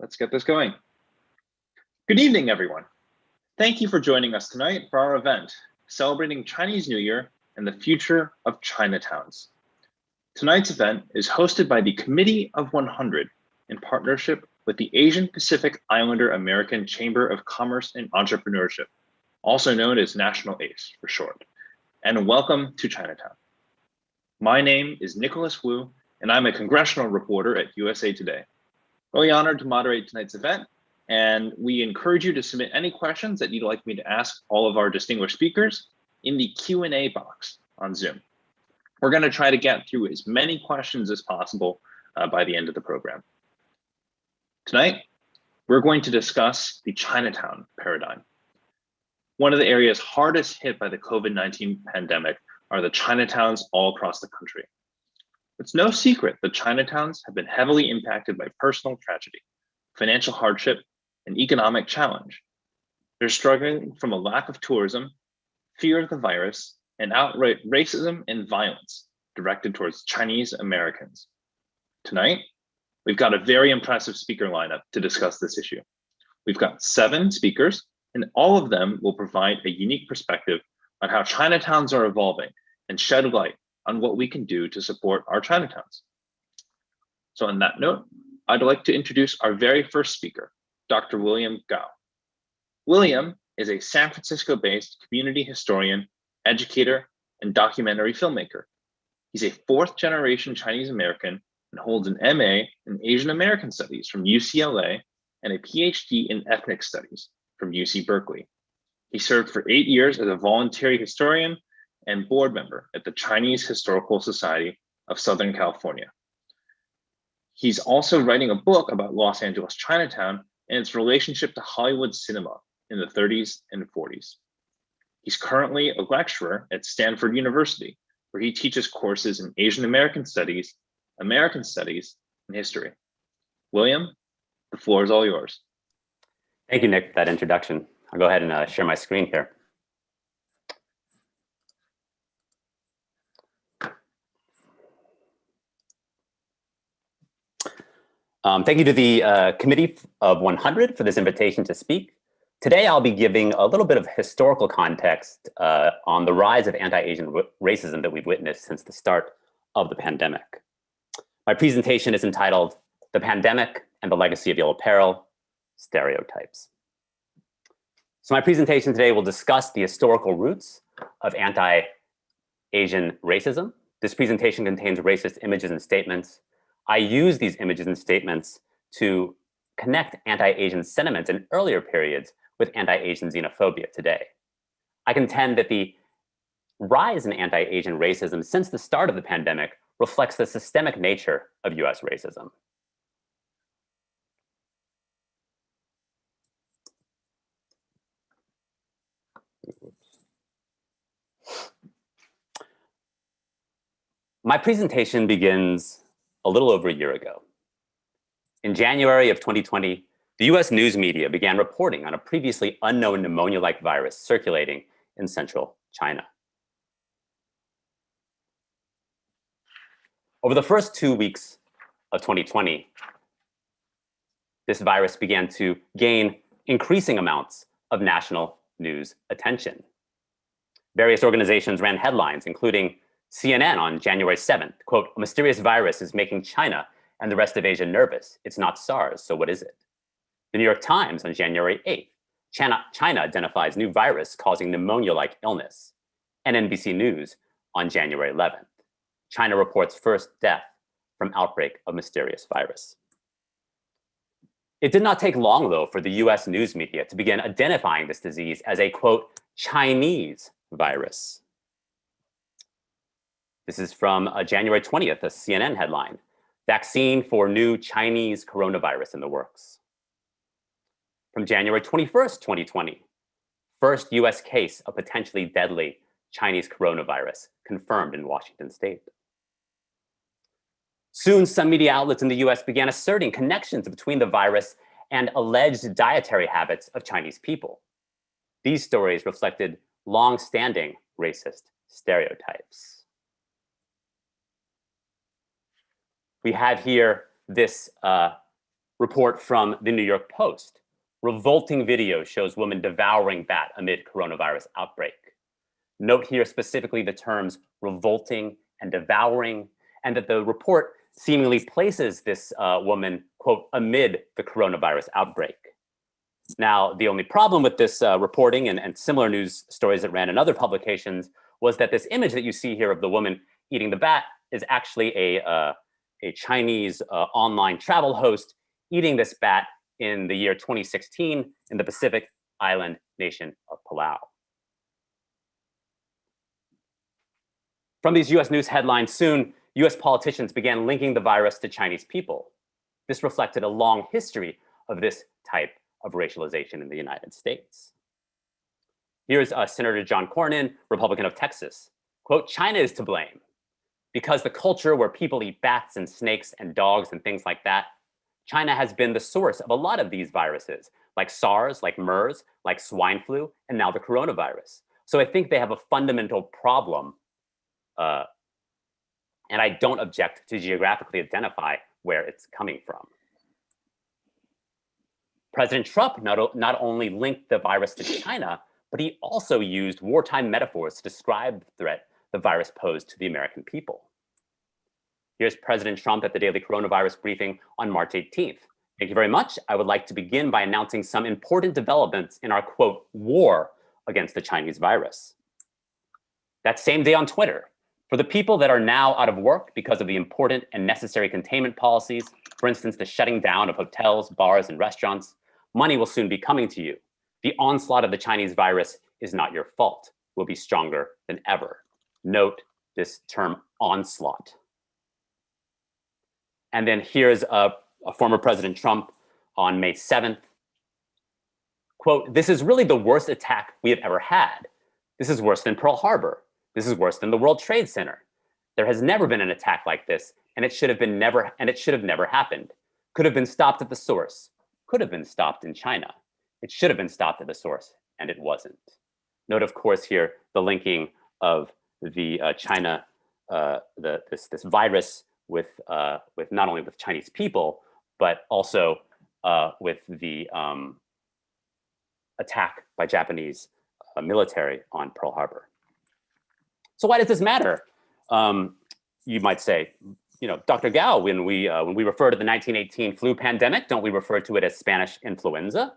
Let's get this going. Good evening, everyone. Thank you for joining us tonight for our event, celebrating Chinese New Year and the future of Chinatowns. Tonight's event is hosted by the Committee of 100 in partnership with the Asian Pacific Islander American Chamber of Commerce and Entrepreneurship, also known as National ACE for short, and welcome to Chinatown. My name is Nicholas Wu, and I'm a congressional reporter at USA Today. Really honored to moderate tonight's event, and we encourage you to submit any questions that you'd like me to ask all of our distinguished speakers in the Q&A box on Zoom. We're going to try to get through as many questions as possible by the end of the program. Tonight, we're going to discuss the Chinatown paradigm. One of the areas hardest hit by the COVID-19 pandemic are the Chinatowns all across the country. It's no secret that Chinatowns have been heavily impacted by personal tragedy, financial hardship, and economic challenge. They're struggling from a lack of tourism, fear of the virus, and outright racism and violence directed towards Chinese Americans. Tonight, we've got a very impressive speaker lineup to discuss this issue. We've got 7 speakers, and all of them will provide a unique perspective on how Chinatowns are evolving and shed light on what we can do to support our Chinatowns. So on that note, I'd like to introduce our very first speaker, Dr. William Gao. William is a San Francisco-based community historian, educator, and documentary filmmaker. He's a 4th-generation Chinese American and holds an MA in Asian American Studies from UCLA and a PhD in Ethnic Studies from UC Berkeley. He served for 8 years as a voluntary historian and board member at the Chinese Historical Society of Southern California. He's also writing a book about Los Angeles Chinatown and its relationship to Hollywood cinema in the 30s and 40s. He's currently a lecturer at Stanford University, where he teaches courses in Asian American Studies, and history. William, the floor is all yours. Thank you, Nick, for that introduction. I'll go ahead and share my screen here. Thank you to the Committee of 100 for this invitation to speak. Today, I'll be giving a little bit of historical context on the rise of anti-Asian racism that we've witnessed since the start of the pandemic. My presentation is entitled "The Pandemic and the Legacy of Yellow Peril: Stereotypes." So my presentation today will discuss the historical roots of anti-Asian racism. This presentation contains racist images and statements. I use these images and statements to connect anti-Asian sentiments in earlier periods with anti-Asian xenophobia today. I contend that the rise in anti-Asian racism since the start of the pandemic reflects the systemic nature of US racism. My presentation begins a little over a year ago. In January of 2020, the US news media began reporting on a previously unknown pneumonia-like virus circulating in central China. Over the first 2 weeks of 2020, this virus began to gain increasing amounts of national news attention. Various organizations ran headlines, including CNN on January 7th, quote, "A mysterious virus is making China and the rest of Asia nervous. It's not SARS, so what is it?" The New York Times on January 8th, China identifies new virus causing pneumonia-like illness. And NBC News on January 11th, China reports first death from outbreak of mysterious virus. It did not take long, though, for the US news media to begin identifying this disease as a, quote, "Chinese virus." This is from January 20th, a CNN headline, "Vaccine for new Chinese coronavirus in the works." From January 21st, 2020, first US case of potentially deadly Chinese coronavirus confirmed in Washington state. Soon, some media outlets in the US began asserting connections between the virus and alleged dietary habits of Chinese people. These stories reflected long-standing racist stereotypes. We have here this report from the New York Post. Revolting video shows woman devouring bat amid coronavirus outbreak. Note here specifically the terms revolting and devouring, and that the report seemingly places this woman, quote, amid the coronavirus outbreak. Now, the only problem with this reporting and similar news stories that ran in other publications was that this image that you see here of the woman eating the bat is actually a Chinese online travel host eating this bat in the year 2016 in the Pacific island nation of Palau. From these US news headlines, soon US politicians began linking the virus to Chinese people. This reflected a long history of this type of racialization in the United States. Here's Senator John Cornyn, Republican of Texas. Quote, China is to blame because the culture where people eat bats and snakes and dogs and things like that, China has been the source of a lot of these viruses, like SARS, like MERS, like swine flu, and now the coronavirus. So I think they have a fundamental problem, and I don't object to geographically identify where it's coming from. President Trump not only linked the virus to China, but he also used wartime metaphors to describe the threat the virus posed to the American people. Here's President Trump at the daily coronavirus briefing on March 18th. Thank you very much. I would like to begin by announcing some important developments in our, quote, war against the Chinese virus. That same day on Twitter, for the people that are now out of work because of the important and necessary containment policies, for instance, the shutting down of hotels, bars, and restaurants, money will soon be coming to you. The onslaught of the Chinese virus is not your fault. Will be stronger than ever. Note this term onslaught. And then here's a former President Trump on May 7th. Quote, this is really the worst attack we have ever had. This is worse than Pearl Harbor. This is worse than the World Trade Center. There has never been an attack like this, and it should have never happened. Could have been stopped at the source. Could have been stopped in China. It should have been stopped at the source, and it wasn't. Note, of course, here the linking of the China, this virus with not only with Chinese people, but also with the attack by Japanese military on Pearl Harbor. So why does this matter? You might say, you know, Dr. Gao, when we refer to the 1918 flu pandemic, don't we refer to it as Spanish influenza?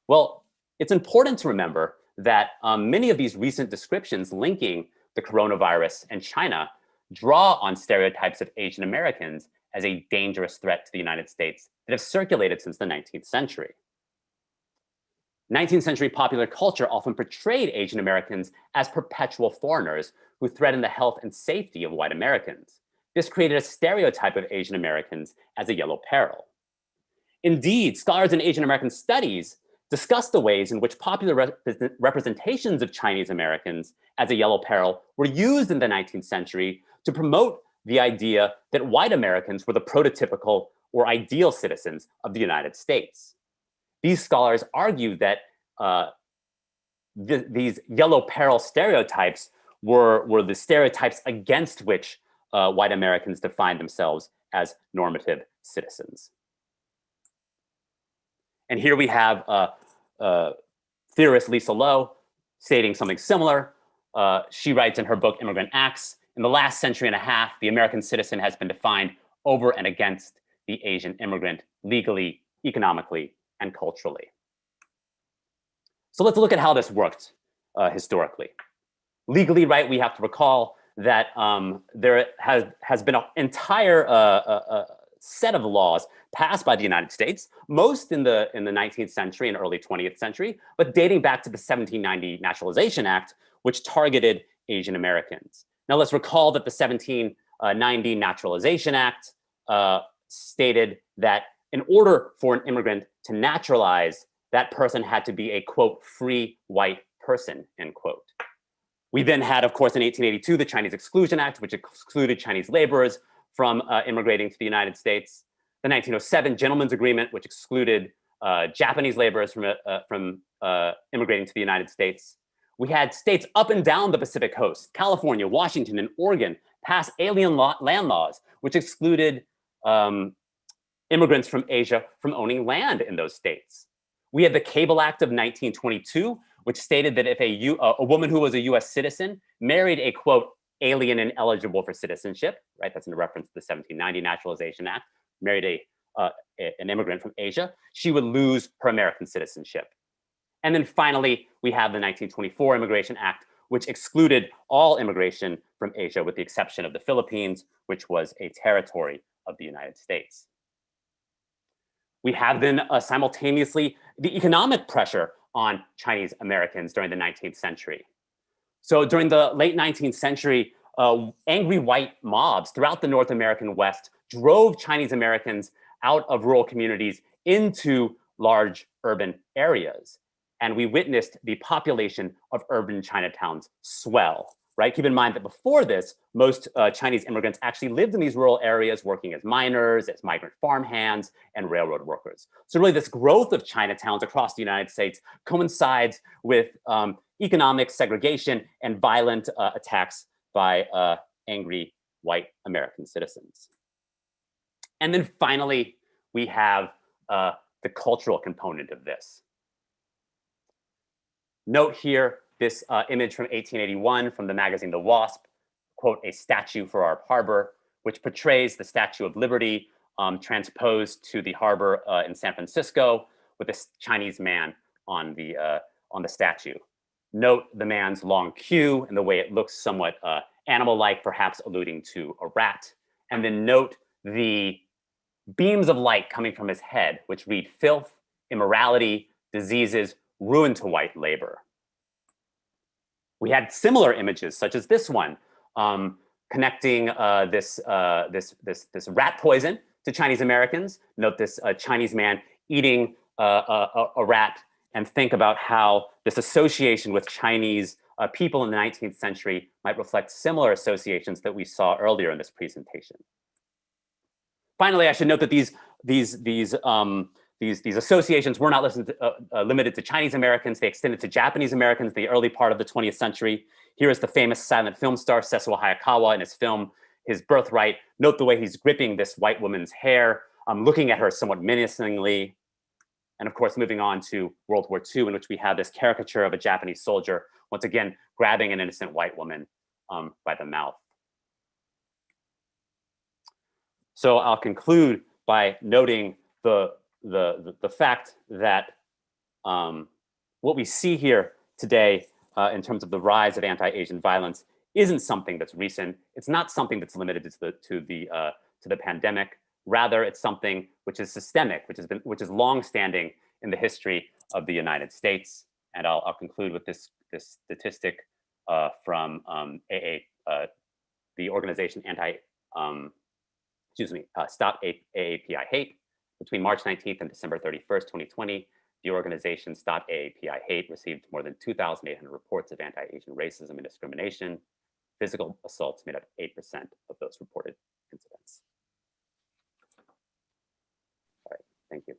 Well, it's important to remember that many of these recent descriptions linking the coronavirus and China draw on stereotypes of Asian Americans as a dangerous threat to the United States that have circulated since the 19th century. 19th century popular culture often portrayed Asian Americans as perpetual foreigners who threaten the health and safety of white Americans. This created a stereotype of Asian Americans as a yellow peril. Indeed, scholars in Asian American studies discuss the ways in which popular representations of Chinese Americans as a yellow peril were used in the 19th century to promote the idea that white Americans were the prototypical or ideal citizens of the United States. These scholars argue that these yellow peril stereotypes were the stereotypes against which white Americans defined themselves as normative citizens. And here we have theorist Lisa Lowe stating something similar. She writes in her book, Immigrant Acts, in the last century and a half, the American citizen has been defined over and against the Asian immigrant, legally, economically, and culturally. So let's look at how this worked historically. Legally, right, we have to recall that there has been an entire set of laws passed by the United States, most in the 19th century and early 20th century, but dating back to the 1790 Naturalization Act, which targeted Asian Americans. Now let's recall that the 1790 Naturalization Act stated that in order for an immigrant to naturalize, that person had to be a, quote, free white person, end quote. We then had, of course, in 1882, the Chinese Exclusion Act, which excluded Chinese laborers from immigrating to the United States. The 1907 Gentleman's Agreement, which excluded Japanese laborers from immigrating to the United States. We had states up and down the Pacific coast, California, Washington, and Oregon, pass alien land laws, which excluded immigrants from Asia from owning land in those states. We had the Cable Act of 1922, which stated that if a woman who was a US citizen married a, quote, alien ineligible for citizenship, right? That's in reference to the 1790 Naturalization Act, married an immigrant from Asia, she would lose her American citizenship. And then finally, we have the 1924 Immigration Act, which excluded all immigration from Asia with the exception of the Philippines, which was a territory of the United States. We have then simultaneously the economic pressure on Chinese Americans during the 19th century. So during the late 19th century, angry white mobs throughout the North American West drove Chinese Americans out of rural communities into large urban areas. And we witnessed the population of urban Chinatowns swell, right? Keep in mind that before this, most Chinese immigrants actually lived in these rural areas working as miners, as migrant farmhands, and railroad workers. So really this growth of Chinatowns across the United States coincides with economic segregation and violent attacks by angry white American citizens. And then finally, we have the cultural component of this. Note here this image from 1881 from the magazine The Wasp, quote, a statue for our harbor, which portrays the Statue of Liberty transposed to the harbor in San Francisco with a Chinese man on the statue. Note the man's long queue and the way it looks somewhat animal-like, perhaps alluding to a rat. And then note the beams of light coming from his head, which read filth, immorality, diseases, ruin to white labor. We had similar images, such as this one, connecting this rat poison to Chinese Americans. Note this Chinese man eating a rat, and think about how this association with Chinese people in the 19th century might reflect similar associations that we saw earlier in this presentation. Finally, I should note that these associations were not limited to Chinese Americans. They extended to Japanese Americans in the early part of the 20th century. Here is the famous silent film star Sesuo Hayakawa in his film, His Birthright. Note the way he's gripping this white woman's hair, looking at her somewhat menacingly. And of course, moving on to World War II, in which we have this caricature of a Japanese soldier, once again, grabbing an innocent white woman by the mouth. So I'll conclude by noting the fact that what we see here today in terms of the rise of anti-Asian violence isn't something that's recent. It's not something that's limited to the pandemic. Rather, it's something which is systemic, which is long-standing in the history of the United States. And I'll conclude with this statistic from the organization Stop AAPI Hate. Between March 19th and December 31st, 2020, the organization Stop AAPI Hate received more than 2,800 reports of anti-Asian racism and discrimination. Physical assaults made up 8% of those reported incidents. All right, thank you.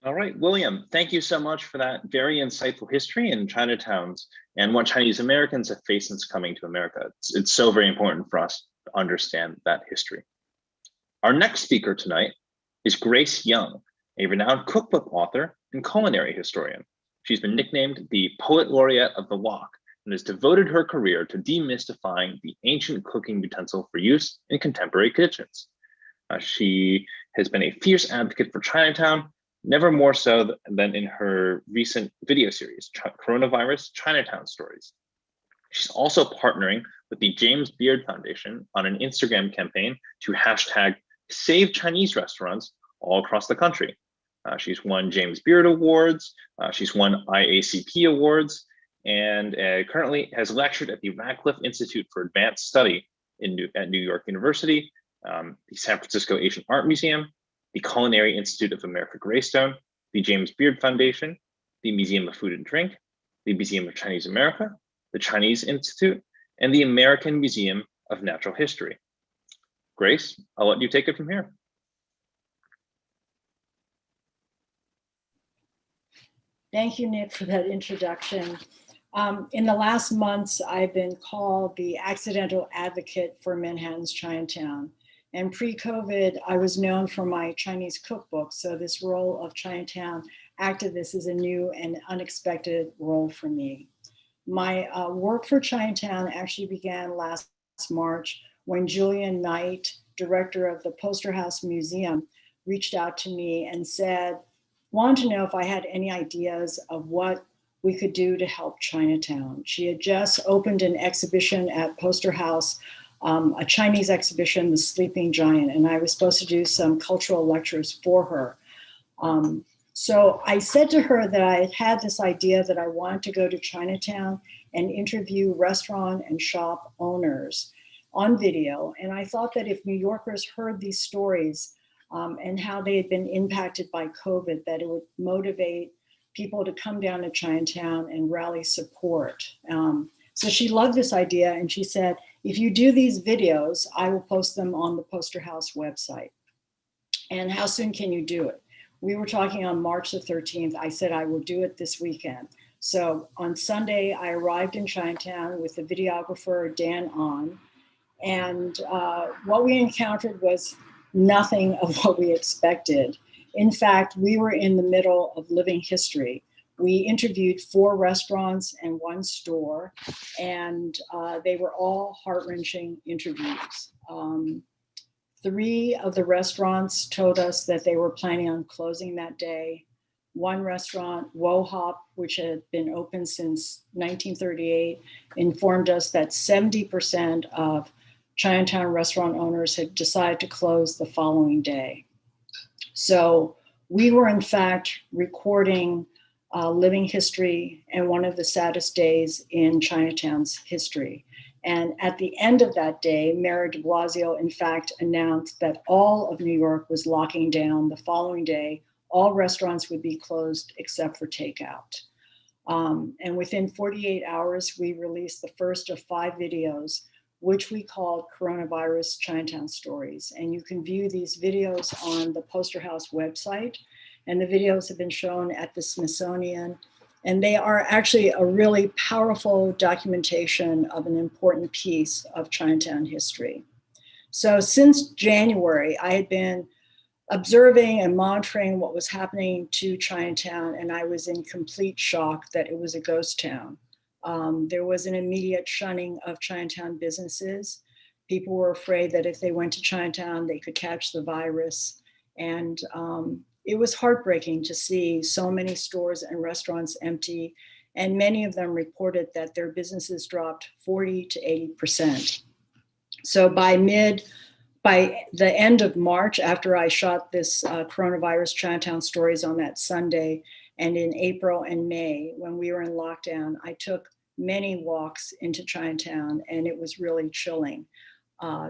All right, William, thank you so much for that very insightful history in Chinatowns and what Chinese Americans have faced since coming to America. It's so very important for us to understand that history. Our next speaker tonight is Grace Young, a renowned cookbook author and culinary historian. She's been nicknamed the Poet Laureate of the Wok and has devoted her career to demystifying the ancient cooking utensil for use in contemporary kitchens. She has been a fierce advocate for Chinatown, never more so than in her recent video series, Coronavirus Chinatown Stories. She's also partnering with the James Beard Foundation on an Instagram campaign to hashtag Save Chinese Restaurants all across the country. She's won James Beard Awards, she's won IACP Awards, and currently has lectured at the Radcliffe Institute for Advanced Study at New York University, the San Francisco Asian Art Museum, the Culinary Institute of America Greystone, the James Beard Foundation, the Museum of Food and Drink, the Museum of Chinese America, the Chinese Institute, and the American Museum of Natural History. Grace, I'll let you take it from here. Thank you, Nick, for that introduction. In the last months, I've been called the accidental advocate for Manhattan's Chinatown. And pre-COVID, I was known for my Chinese cookbook. So this role of Chinatown activist is a new and unexpected role for me. My work for Chinatown actually began last March when Julian Knight, director of the Poster House Museum, reached out to me and said, wanted to know if I had any ideas of what we could do to help Chinatown. She had just opened an exhibition at Poster House, a Chinese exhibition, The Sleeping Giant, and I was supposed to do some cultural lectures for her. So I said to her that I had this idea that I wanted to go to Chinatown and interview restaurant and shop owners on video. And I thought that if New Yorkers heard these stories and how they had been impacted by COVID, that it would motivate people to come down to Chinatown and rally support. So she loved this idea and she said, if you do these videos, I will post them on the Poster House website. And how soon can you do it? We were talking on March the 13th. I said I will do it this weekend. So on Sunday, I arrived in Chinatown with the videographer, Dan On. And what we encountered was nothing of what we expected. In fact, we were in the middle of living history. We interviewed 4 restaurants and 1 store, and they were all heart-wrenching interviews. 3 of the restaurants told us that they were planning on closing that day. 1 restaurant, Wo Hop, which had been open since 1938, informed us that 70% of Chinatown restaurant owners had decided to close the following day. So we were in fact recording living history and one of the saddest days in Chinatown's history. And at the end of that day, Mayor de Blasio, in fact, announced that all of New York was locking down. The following day, all restaurants would be closed except for takeout. And within 48 hours, we released the first of 5 videos, which we called Coronavirus Chinatown Stories. And you can view these videos on the Poster House website. And the videos have been shown at the Smithsonian. And they are actually a really powerful documentation of an important piece of Chinatown history. So since January, I had been observing and monitoring what was happening to Chinatown, and I was in complete shock that it was a ghost town. There was an immediate shunning of Chinatown businesses. People were afraid that if they went to Chinatown, they could catch the virus. And it was heartbreaking to see so many stores and restaurants empty, and many of them reported that their businesses dropped 40 to 80%. So by the end of March, after I shot this Coronavirus Chinatown Stories on that Sunday, and in April and May, when we were in lockdown, I took many walks into Chinatown, and it was really chilling.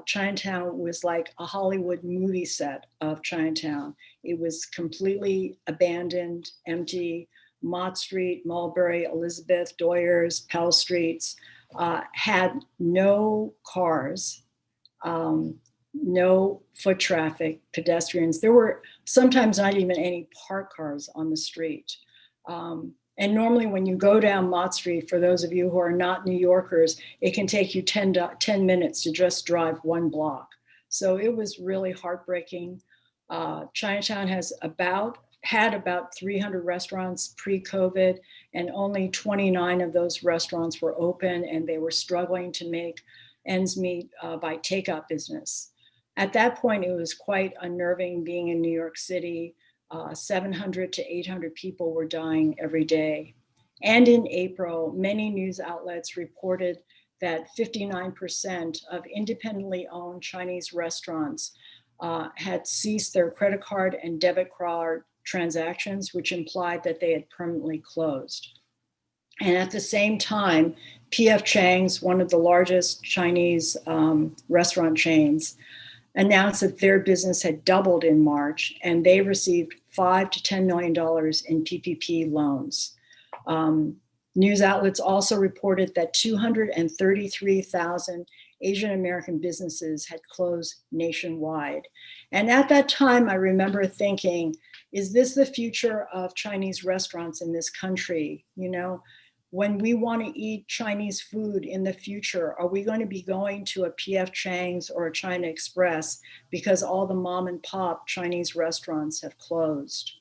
Chinatown was like a Hollywood movie set of Chinatown. It was completely abandoned, empty. Mott Street, Mulberry, Elizabeth, Doyers, Pell Streets had no cars, no foot traffic, pedestrians. There were sometimes not even any parked cars on the street. And normally when you go down Mott Street, for those of you who are not New Yorkers, it can take you 10 minutes to just drive 1 block. So it was really heartbreaking. Chinatown had about 300 restaurants pre-COVID, and only 29 of those restaurants were open, and they were struggling to make ends meet by takeout business. At that point, it was quite unnerving being in New York City. 700 to 800 people were dying every day. And in April, many news outlets reported that 59% of independently owned Chinese restaurants had ceased their credit card and debit card transactions, which implied that they had permanently closed. And at the same time, P.F. Chang's, one of the largest Chinese restaurant chains, announced that their business had doubled in March, and they received $5 to $10 million in PPP loans. News outlets also reported that 233,000 Asian American businesses had closed nationwide. And at that time, I remember thinking, is this the future of Chinese restaurants in this country? You know, when we want to eat Chinese food in the future, are we going to be going to a PF Chang's or a China Express because all the mom and pop Chinese restaurants have closed?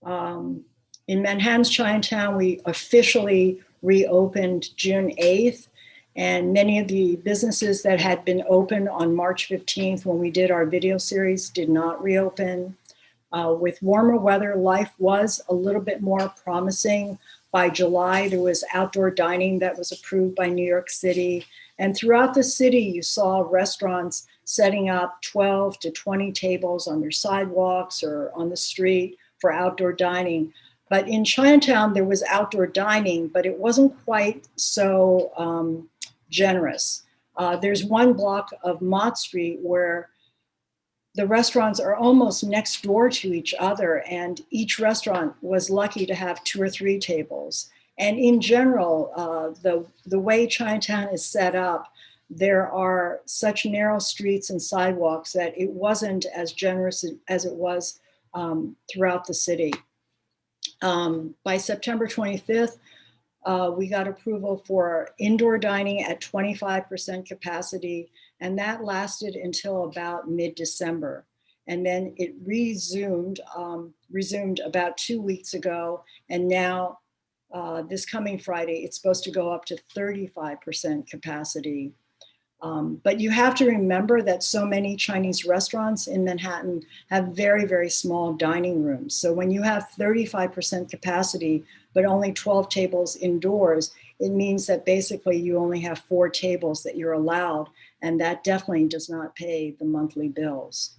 In Manhattan's Chinatown, we officially reopened June 8th, and many of the businesses that had been open on March 15th when we did our video series did not reopen. With warmer weather, life was a little bit more promising. By July, there was outdoor dining that was approved by New York City. And throughout the city, you saw restaurants setting up 12 to 20 tables on their sidewalks or on the street for outdoor dining. But in Chinatown, there was outdoor dining, but it wasn't quite so generous. There's one block of Mott Street where the restaurants are almost next door to each other, and each restaurant was lucky to have 2 or 3 tables. And in general, the way Chinatown is set up, there are such narrow streets and sidewalks that it wasn't as generous as it was throughout the city. By September 25th, we got approval for indoor dining at 25% capacity, and that lasted until about mid-December. And then it resumed about 2 weeks ago, and now this coming Friday, it's supposed to go up to 35% capacity. But you have to remember that so many Chinese restaurants in Manhattan have very, very small dining rooms. So when you have 35% capacity, but only 12 tables indoors, it means that basically you only have 4 tables that you're allowed, and that definitely does not pay the monthly bills.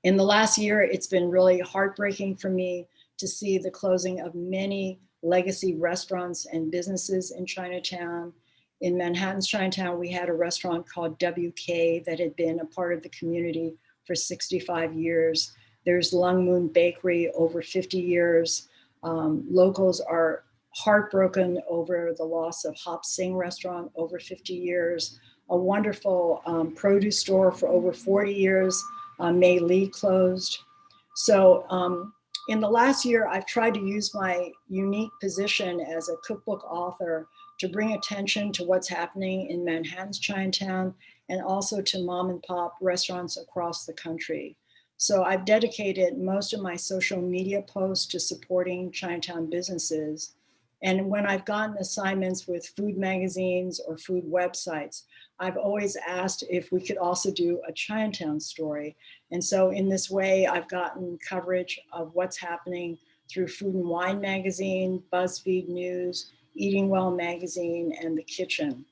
In the last year, it's been really heartbreaking for me to see the closing of many legacy restaurants and businesses in Chinatown. In Manhattan's Chinatown, we had a restaurant called WK that had been a part of the community for 65 years. There's Lung Moon Bakery, over 50 years. Locals are heartbroken over the loss of Hop Sing Restaurant, over 50 years. A wonderful produce store for over 40 years, Mei Li closed. So in the last year, I've tried to use my unique position as a cookbook author to bring attention to what's happening in Manhattan's Chinatown and also to mom and pop restaurants across the country. So I've dedicated most of my social media posts to supporting Chinatown businesses. And when I've gotten assignments with food magazines or food websites, I've always asked if we could also do a Chinatown story. And so in this way, I've gotten coverage of what's happening through Food and Wine magazine, BuzzFeed News, Eating Well magazine, and The Kitchen.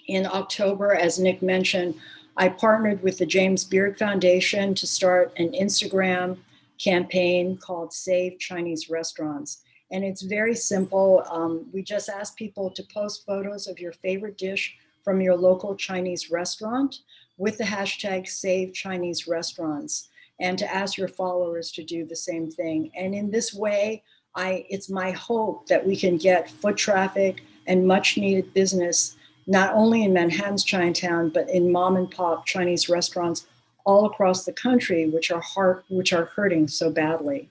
In October, as Nick mentioned, I partnered with the James Beard Foundation to start an Instagram campaign called Save Chinese Restaurants. And it's very simple. We just ask people to post photos of your favorite dish from your local Chinese restaurant with the hashtag Save Chinese Restaurants, and to ask your followers to do the same thing. And in this way, it's my hope that we can get foot traffic and much needed business, not only in Manhattan's Chinatown, but in mom and pop Chinese restaurants all across the country, which are hurting so badly.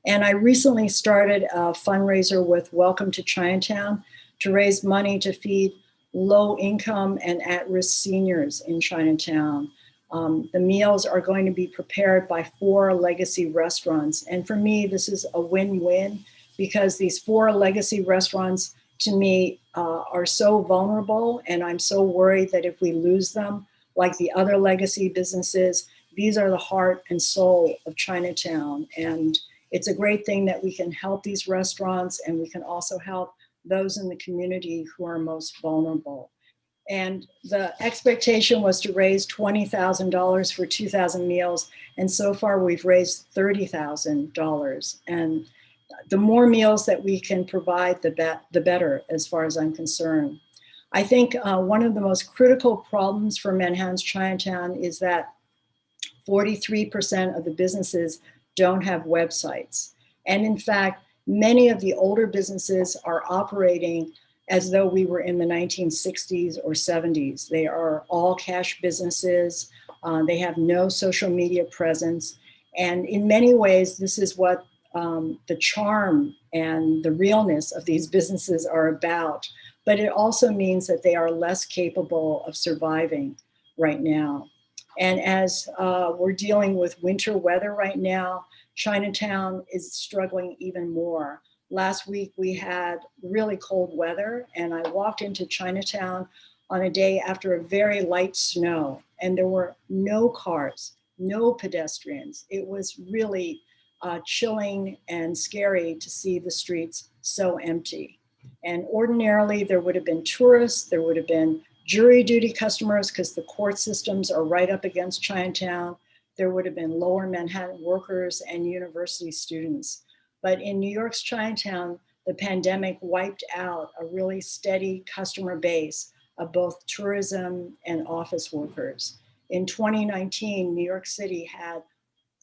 And I recently started a fundraiser with Welcome to Chinatown to raise money to feed low income and at-risk seniors in Chinatown. The meals are going to be prepared by 4 legacy restaurants. And for me, this is a win-win because these 4 legacy restaurants, to me, are so vulnerable. And I'm so worried that if we lose them, like the other legacy businesses, these are the heart and soul of Chinatown. And it's a great thing that we can help these restaurants, and we can also help those in the community who are most vulnerable. And the expectation was to raise $20,000 for 2,000 meals. And so far we've raised $30,000. And the more meals that we can provide, the better, as far as I'm concerned. I think one of the most critical problems for Manhattan's Chinatown is that 43% of the businesses don't have websites. And in fact, many of the older businesses are operating as though we were in the 1960s or 70s. They are all cash businesses. They have no social media presence. And in many ways, this is what the charm and the realness of these businesses are about, but it also means that they are less capable of surviving right now. And as we're dealing with winter weather right now, Chinatown is struggling even more. Last week we had really cold weather, and I walked into Chinatown on a day after a very light snow, and there were no cars, no pedestrians. It was really chilling and scary to see the streets so empty. And ordinarily there would have been tourists, there would have been jury duty customers because the court systems are right up against Chinatown. There would have been lower Manhattan workers and university students. But in New York's Chinatown, the pandemic wiped out a really steady customer base of both tourism and office workers. In 2019, New York City had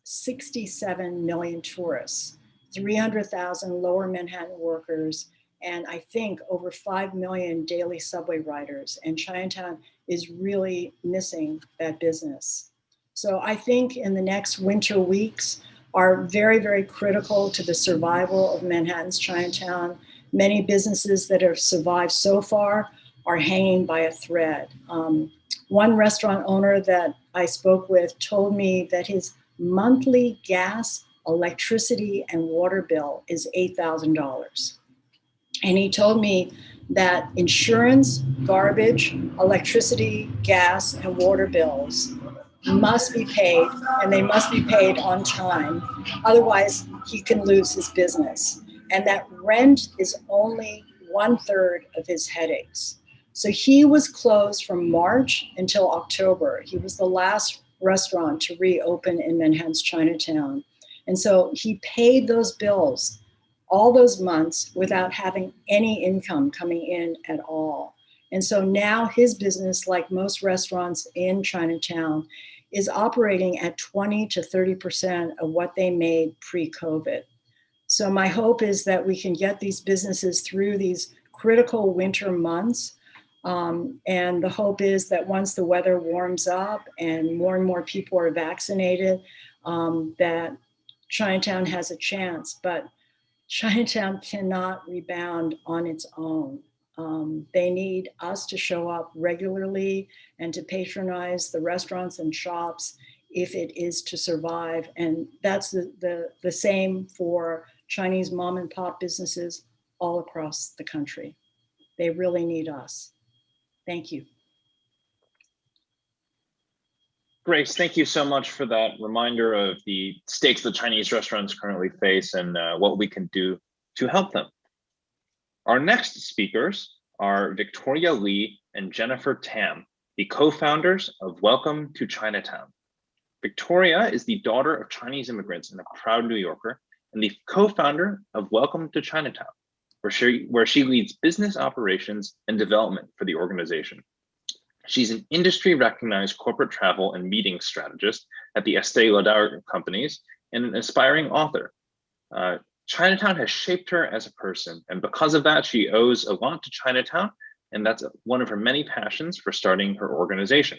67 million tourists, 300,000 lower Manhattan workers, and I think over 5 million daily subway riders. And Chinatown is really missing that business. So I think in the next winter weeks are very, very critical to the survival of Manhattan's Chinatown. Many businesses that have survived so far are hanging by a thread. One restaurant owner that I spoke with told me that his monthly gas, electricity, and water bill is $8,000. And he told me that insurance, garbage, electricity, gas, and water bills must be paid, and they must be paid on time. Otherwise, he can lose his business. And that rent is only 1/3 of his headaches. So he was closed from March until October. He was the last restaurant to reopen in Manhattan's Chinatown. And so he paid those bills all those months without having any income coming in at all. And so now his business, like most restaurants in Chinatown, is operating at 20 to 30% of what they made pre-COVID. So my hope is that we can get these businesses through these critical winter months. And the hope is that once the weather warms up and more people are vaccinated, that Chinatown has a chance. But Chinatown cannot rebound on its own. They need us to show up regularly and to patronize the restaurants and shops if it is to survive. And that's the same for Chinese mom and pop businesses all across the country. They really need us. Thank you. Grace, thank you so much for that reminder of the stakes that Chinese restaurants currently face and what we can do to help them. Our next speakers are Victoria Lee and Jennifer Tam, the co-founders of Welcome to Chinatown. Victoria is the daughter of Chinese immigrants and a proud New Yorker, and the co-founder of Welcome to Chinatown, where she leads business operations and development for the organization. She's an industry-recognized corporate travel and meeting strategist at the Estée Lauder companies and an aspiring author. Chinatown has shaped her as a person, and because of that, she owes a lot to Chinatown, and that's one of her many passions for starting her organization.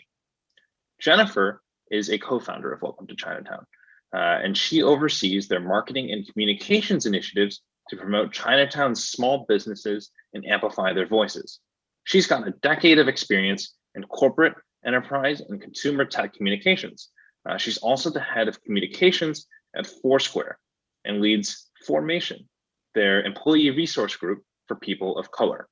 Jennifer is a co-founder of Welcome to Chinatown, and she oversees their marketing and communications initiatives to promote Chinatown's small businesses and amplify their voices. She's got a decade of experience in corporate, enterprise, and consumer tech communications. She's also the head of communications at Foursquare and leads Formation, their employee resource group for people of color.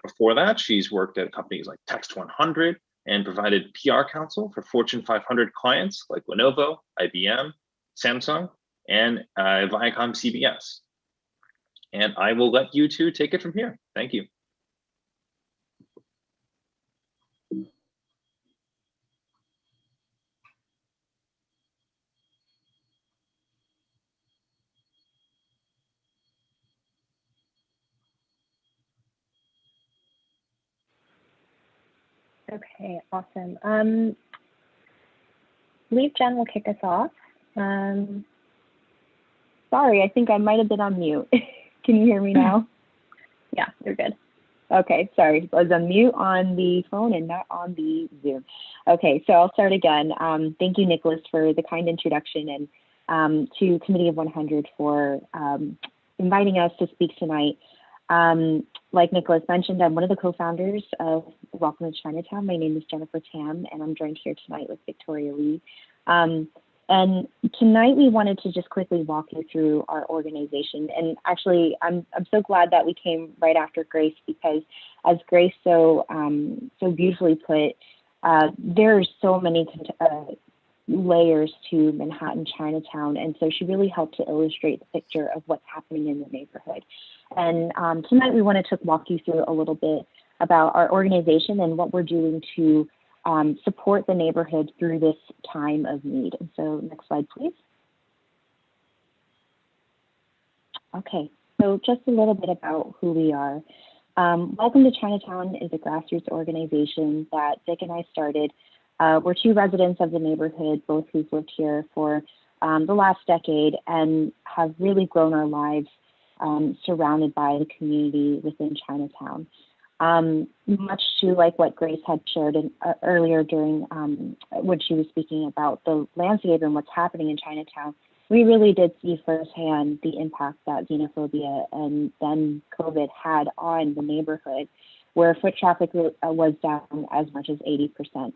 Before that, she's worked at companies like Text 100 and provided PR counsel for Fortune 500 clients like Lenovo, IBM, Samsung, and Viacom CBS. And I will let you two take it from here. Thank you. Okay, awesome. I believe Jen will kick us off. Sorry, I think I might have been on mute. Can you hear me now? Yeah, you're good. Okay, sorry, I was on mute on the phone and not on the Zoom. Okay, so I'll start again. Thank you, Nicholas, for the kind introduction, and to Committee of 100 for inviting us to speak tonight. Like Nicholas mentioned, I'm one of the co-founders of Welcome to Chinatown. My name is Jennifer Tam, and I'm joined here tonight with Victoria Lee. And tonight we wanted to just quickly walk you through our organization. And actually, I'm so glad that we came right after Grace, because as Grace so beautifully put, there are so many layers to Manhattan Chinatown, and so she really helped to illustrate the picture of what's happening in the neighborhood. And tonight we wanted to walk you through a little bit about our organization and what we're doing to support the neighborhood through this time of need. And so next slide, please. Okay, so just a little bit about who we are. Welcome to Chinatown is a grassroots organization that Vic and I started. We're two residents of the neighborhood, both who've lived here for the last decade and have really grown our lives surrounded by the community within Chinatown. Much to like what Grace had shared earlier during when she was speaking about the landscape and what's happening in Chinatown, we really did see firsthand the impact that xenophobia and then COVID had on the neighborhood, where foot traffic was down as much as 80%.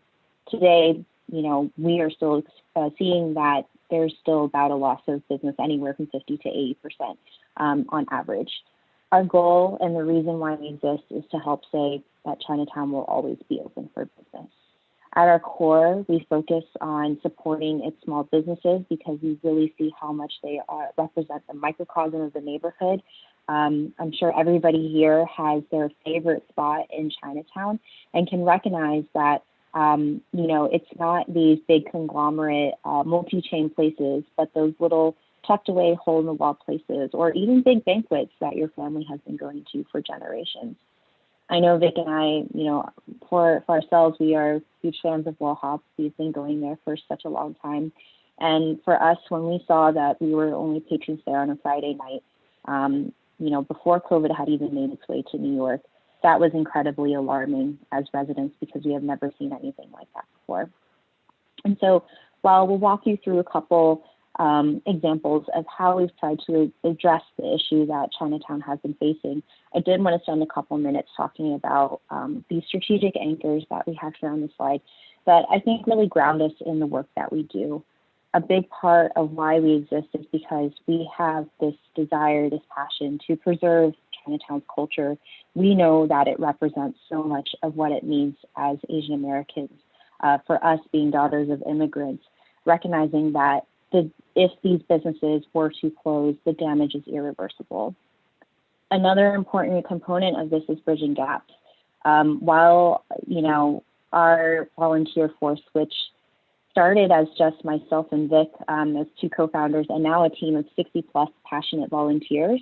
Today, we are still seeing that there's still about a loss of business anywhere from 50 to 80% on average. Our goal and the reason why we exist is to help say that Chinatown will always be open for business. At our core, we focus on supporting its small businesses because we really see how much they represent the microcosm of the neighborhood. I'm sure everybody here has their favorite spot in Chinatown and can recognize that it's not these big conglomerate multi-chain places, but those little tucked away hole in the wall places, or even big banquets that your family has been going to for generations. I know Vic and I, for ourselves, we are huge fans of WoHop. We've been going there for such a long time. And for us, when we saw that we were only patrons there on a Friday night, before COVID had even made its way to New York, that was incredibly alarming as residents because we have never seen anything like that before. And so while we'll walk you through a couple examples of how we've tried to address the issue that Chinatown has been facing, I did want to spend a couple minutes talking about these strategic anchors that we have here on the slide that I think really ground us in the work that we do. A big part of why we exist is because we have this desire, this passion to preserve Chinatown's culture. We know that it represents so much of what it means as Asian Americans, for us being daughters of immigrants, recognizing that if these businesses were to close, the damage is irreversible. Another important component of this is bridging gaps. While, our volunteer force, which started as just myself and Vic as two co-founders, and now a team of 60 plus passionate volunteers,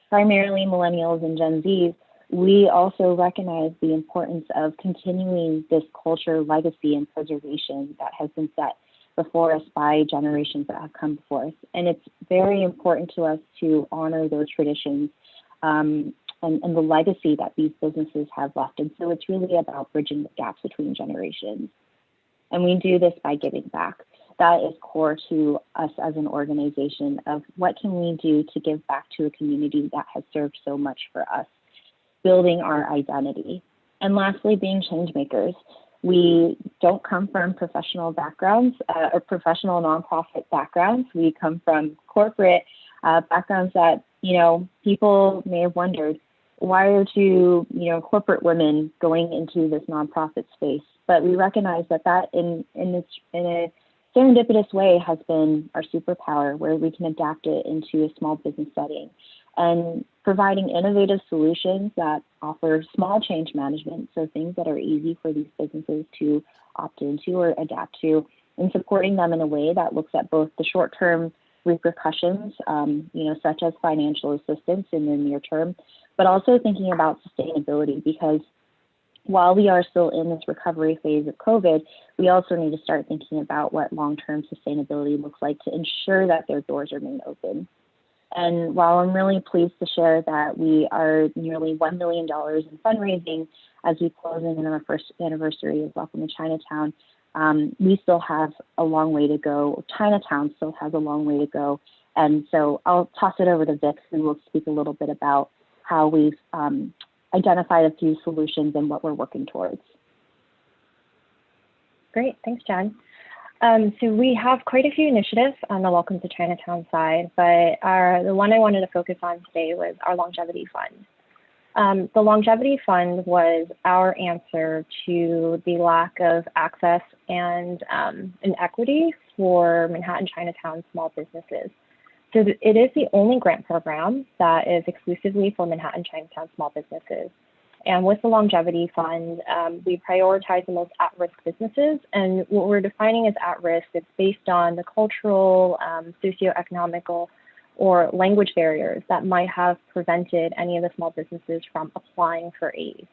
primarily millennials and Gen Zs, we also recognize the importance of continuing this culture, legacy, and preservation that has been set before us by generations that have come before us. And it's very important to us to honor those traditions and the legacy that these businesses have left. And so it's really about bridging the gaps between generations. And we do this by giving back. That is core to us as an organization of what can we do to give back to a community that has served so much for us, building our identity. And lastly, being change makers. We don't come from professional backgrounds or professional nonprofit backgrounds. We come from corporate backgrounds that, people may have wondered, why are two, corporate women going into this nonprofit space? But we recognize that in a serendipitous way has been our superpower, where we can adapt it into a small business setting and providing innovative solutions that offer small change management, so things that are easy for these businesses to opt into or adapt to, and supporting them in a way that looks at both the short-term repercussions, such as financial assistance in the near term, but also thinking about sustainability, because while we are still in this recovery phase of COVID, we also need to start thinking about what long-term sustainability looks like to ensure that their doors remain open. And while I'm really pleased to share that we are nearly $1 million in fundraising as we close in on our first anniversary of Welcome to Chinatown, we still have a long way to go. Chinatown still has a long way to go. And so I'll toss it over to Vic, who will speak a little bit about how we've identified a few solutions and what we're working towards. Great, thanks, Jen. So we have quite a few initiatives on the Welcome to Chinatown side, but the one I wanted to focus on today was our longevity fund. The longevity fund was our answer to the lack of access and equity for Manhattan Chinatown small businesses. So it is the only grant program that is exclusively for Manhattan Chinatown small businesses. And with the longevity fund, we prioritize the most at-risk businesses. And what we're defining as at-risk, it's based on the cultural, socioeconomical, or language barriers that might have prevented any of the small businesses from applying for aid.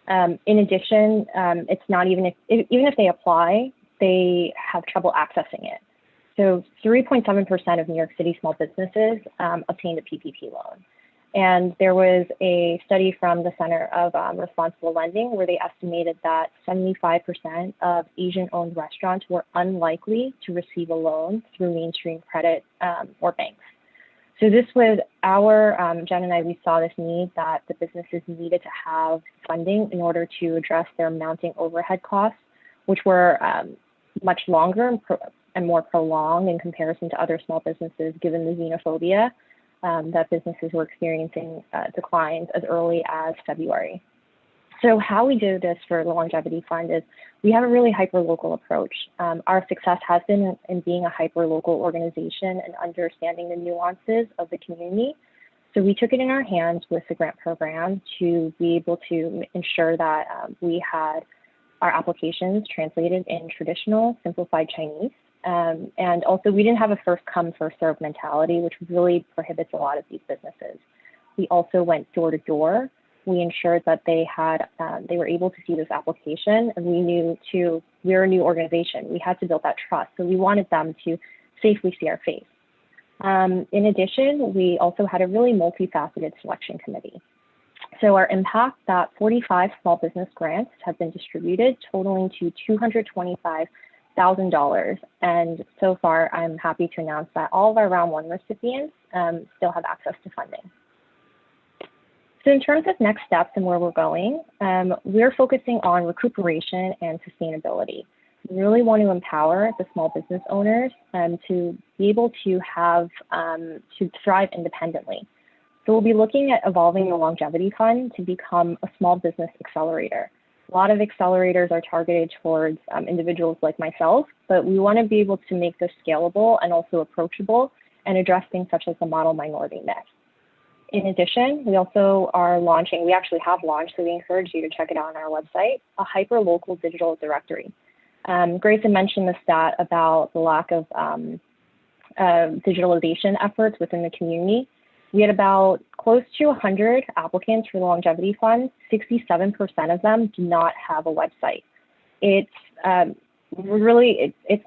In addition, it's not even if they apply, they have trouble accessing it. So 3.7% of New York City small businesses obtained a PPP loan. And there was a study from the Center of Responsible Lending where they estimated that 75% of Asian-owned restaurants were unlikely to receive a loan through mainstream credit or banks. So this was Jen and I, we saw this need that the businesses needed to have funding in order to address their mounting overhead costs, which were much longer and more prolonged in comparison to other small businesses, given the xenophobia that businesses were experiencing declines as early as February. So how we do this for the Longevity Fund is we have a really hyper-local approach. Our success has been in being a hyper-local organization and understanding the nuances of the community. So we took it in our hands with the grant program to be able to ensure that we had our applications translated in traditional simplified Chinese. And also we didn't have a first come, first serve mentality, which really prohibits a lot of these businesses. We also went door to door. We ensured that they were able to see this application, and we're a new organization. We had to build that trust. So we wanted them to safely see our face. In addition, we also had a really multifaceted selection committee. So our impact, that 45 small business grants have been distributed, totaling to $225,000. And so far, I'm happy to announce that all of our round one recipients still have access to funding. So in terms of next steps and where we're going, we're focusing on recuperation and sustainability. We really want to empower the small business owners to be able to thrive independently. So we'll be looking at evolving the Longevity Fund to become a small business accelerator. A lot of accelerators are targeted towards individuals like myself, but we want to be able to make this scalable and also approachable and address things such as the model minority myth. In addition, we also are launching, we actually have launched, so we encourage you to check it out on our website, a hyper-local digital directory. Grayson mentioned the stat about the lack of digitalization efforts within the community. We had about close to 100 applicants for the Longevity Fund. 67% of them do not have a website. It's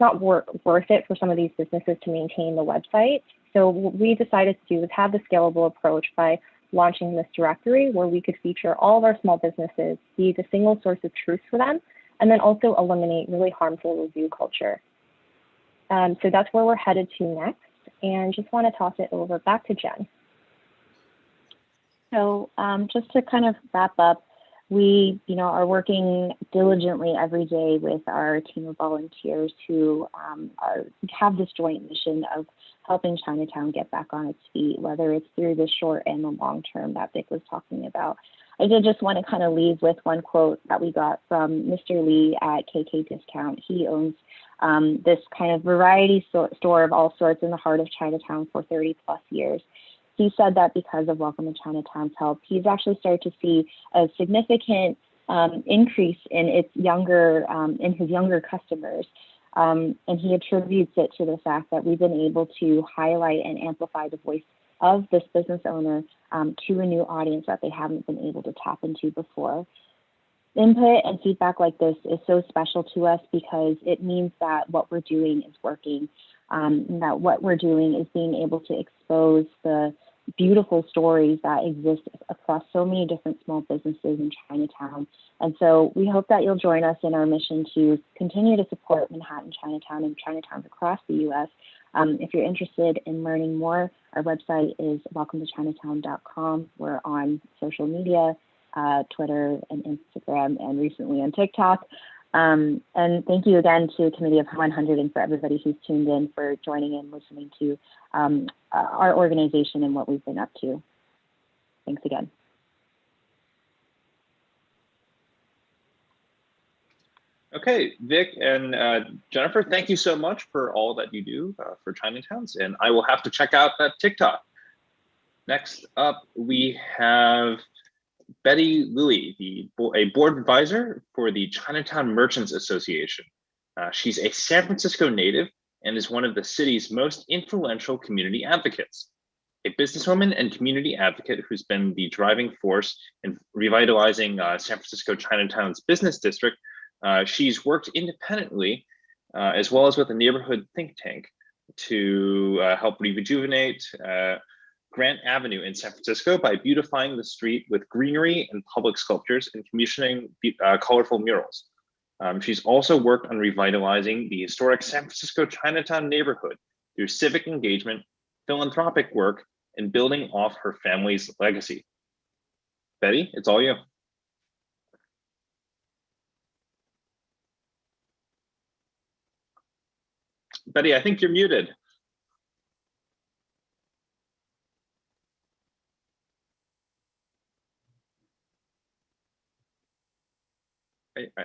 not worth it for some of these businesses to maintain the website. So what we decided to do is have the scalable approach by launching this directory where we could feature all of our small businesses, be the single source of truth for them, and then also eliminate really harmful review culture. So that's where we're headed to next. And just want to toss it over back to Jen. So just to kind of wrap up, we are working diligently every day with our team of volunteers who have this joint mission of helping Chinatown get back on its feet, whether it's through the short and the long term that Vic was talking about. I did just want to kind of leave with one quote that we got from Mr. Lee at KK Discount. He owns this kind of variety store of all sorts in the heart of Chinatown for 30 plus years. He said that because of Welcome to Chinatown's help, he's actually started to see a significant increase in his younger customers. And he attributes it to the fact that we've been able to highlight and amplify the voice of this business owner to a new audience that they haven't been able to tap into before. Input and feedback like this is so special to us because it means that what we're doing is working, that what we're doing is being able to expose the beautiful stories that exist across so many different small businesses in Chinatown. And so we hope that you'll join us in our mission to continue to support Manhattan Chinatown and Chinatowns across the US. If you're interested in learning more, our website is welcometochinatown.com. We're on social media, Twitter and Instagram, and recently on TikTok. And thank you again to Committee of 100 and for everybody who's tuned in for joining and listening to our organization and what we've been up to. Thanks again. Okay, Vic and Jennifer, thank you so much for all that you do for Chinatowns, and I will have to check out that TikTok. Next up, we have Betty Louie, a board advisor for the Chinatown Merchants Association. She's a San Francisco native and is one of the city's most influential community advocates. A businesswoman and community advocate who's been the driving force in revitalizing San Francisco Chinatown's business district, she's worked independently as well as with a neighborhood think tank to help rejuvenate Grant Avenue in San Francisco by beautifying the street with greenery and public sculptures and commissioning colorful murals. She's also worked on revitalizing the historic San Francisco Chinatown neighborhood through civic engagement, philanthropic work, and building off her family's legacy. Betty, it's all you. Betty, I think you're muted.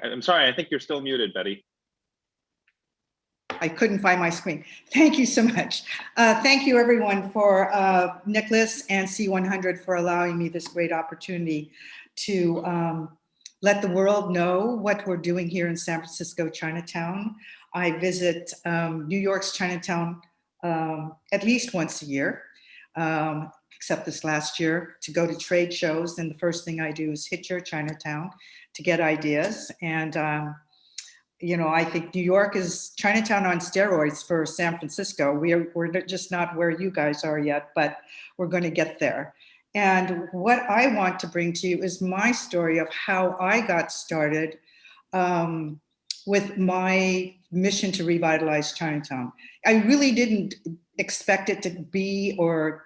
I'm sorry, I think you're still muted, Betty. I couldn't find my screen. Thank you so much. Thank you everyone for Nicholas and C100 for allowing me this great opportunity to let the world know what we're doing here in San Francisco Chinatown. I visit New York's Chinatown at least once a year, except this last year, to go to trade shows. And the first thing I do is hit your Chinatown to get ideas. And you know, I think New York is Chinatown on steroids for San Francisco. We're just not where you guys are yet, but we're going to get there. And what I want to bring to you is my story of how I got started with my mission to revitalize Chinatown. I really didn't expect it to be or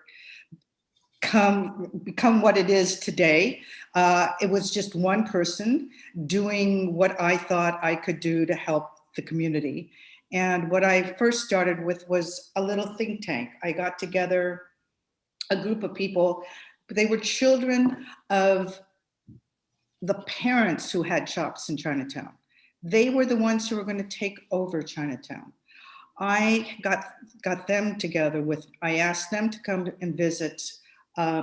become what it is today. It was just one person doing what I thought I could do to help the community. And what I first started with was a little think tank. I got together a group of people. They were children of the parents who had shops in Chinatown. They were the ones who were going to take over Chinatown. I got them together with, I asked them to come and visit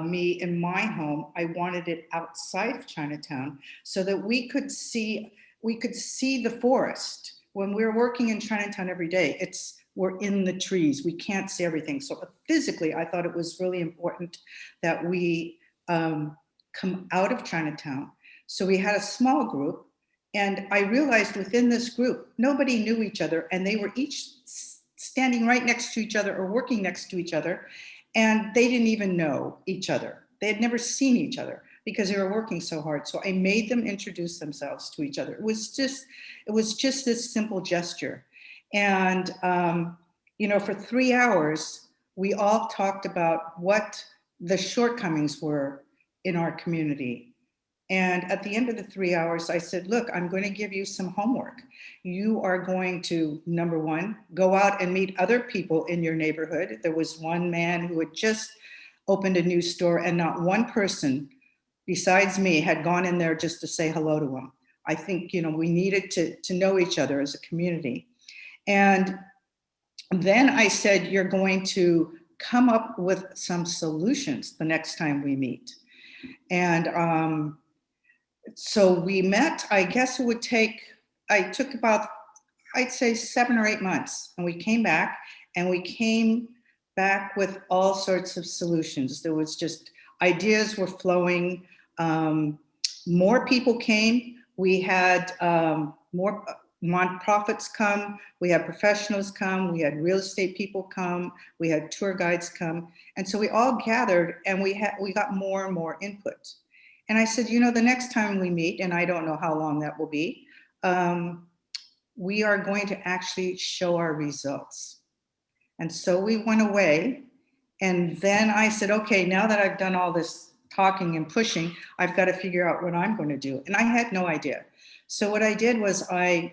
me in my home. I wanted it outside of Chinatown so that we could see the forest. When we're working in Chinatown every day, we're in the trees. We can't see everything. So physically, I thought it was really important that we come out of Chinatown. So we had a small group. And I realized within this group, nobody knew each other, and they were each standing right next to each other or working next to each other, and they didn't even know each other. They had never seen each other because they were working so hard. So I made them introduce themselves to each other. It was just this simple gesture. And you know, for 3 hours, we all talked about what the shortcomings were in our community. And at the end of the 3 hours, I said, look, I'm going to give you some homework. You are going to, number one, go out and meet other people in your neighborhood. There was one man who had just opened a new store, and not one person besides me had gone in there just to say hello to him. I think, you know, we needed to know each other as a community. And then I said, you're going to come up with some solutions the next time we meet. And so we met. I guess I took about, I'd say 7 or 8 months, and we came back with all sorts of solutions. There was just, ideas were flowing. More people came. We had more nonprofits come, we had professionals come, we had real estate people come, we had tour guides come. And so we all gathered and we got more and more input. And I said, you know, the next time we meet, and I don't know how long that will be, we are going to actually show our results. And so we went away. And then I said, okay, now that I've done all this talking and pushing, I've got to figure out what I'm going to do. And I had no idea. So what I did was I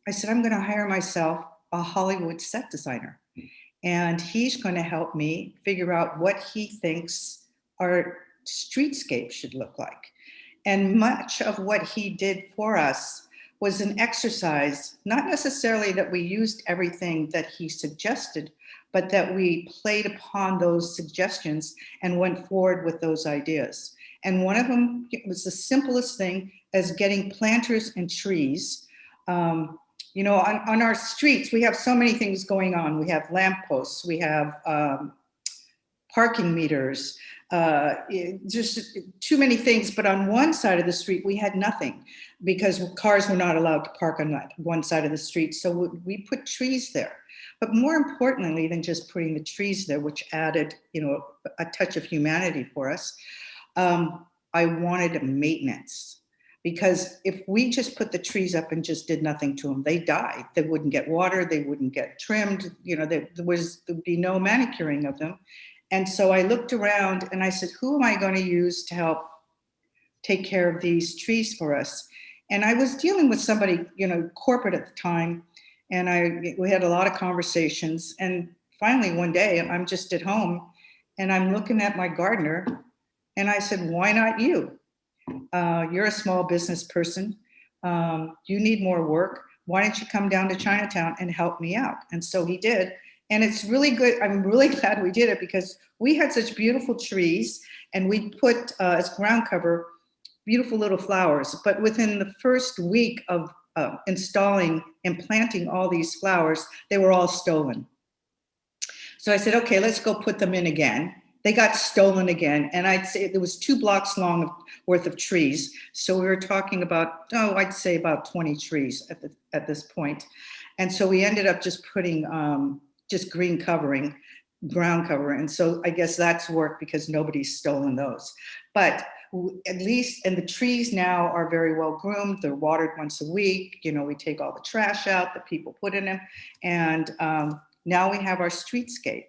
said, I'm going to hire myself a Hollywood set designer. And he's going to help me figure out what he thinks our streetscape should look like. And much of what he did for us was an exercise, not necessarily that we used everything that he suggested, but that we played upon those suggestions and went forward with those ideas. And one of them was the simplest thing as getting planters and trees. You know, on our streets, we have so many things going on. We have lampposts, we have parking meters, just too many things. But on one side of the street, we had nothing because cars were not allowed to park on that one side of the street. So we put trees there. But more importantly than just putting the trees there, which added, you know, a touch of humanity for us, I wanted maintenance. Because if we just put the trees up and just did nothing to them, they died. They wouldn't get water, they wouldn't get trimmed, you know, there'd be no manicuring of them. And so I looked around and I said, who am I going to use to help take care of these trees for us? And I was dealing with somebody, you know, corporate at the time, and we had a lot of conversations. And finally one day I'm just at home and I'm looking at my gardener and I said, why not you? You're a small business person. You need more work. Why don't you come down to Chinatown and help me out? And so he did. And it's really good. I'm really glad we did it because we had such beautiful trees and we put as ground cover beautiful little flowers. But within the first week of installing and planting all these flowers, they were all stolen. So I said, okay, let's go put them in again. They got stolen again. And I'd say there was 2 blocks long worth of trees. So we were talking about, I'd say about 20 trees at this point. And so we ended up just putting just green covering, ground cover. And so I guess that's worked because nobody's stolen those. But at least, and the trees now are very well groomed. They're watered once a week. You know, we take all the trash out that people put in them. And now we have our streetscape.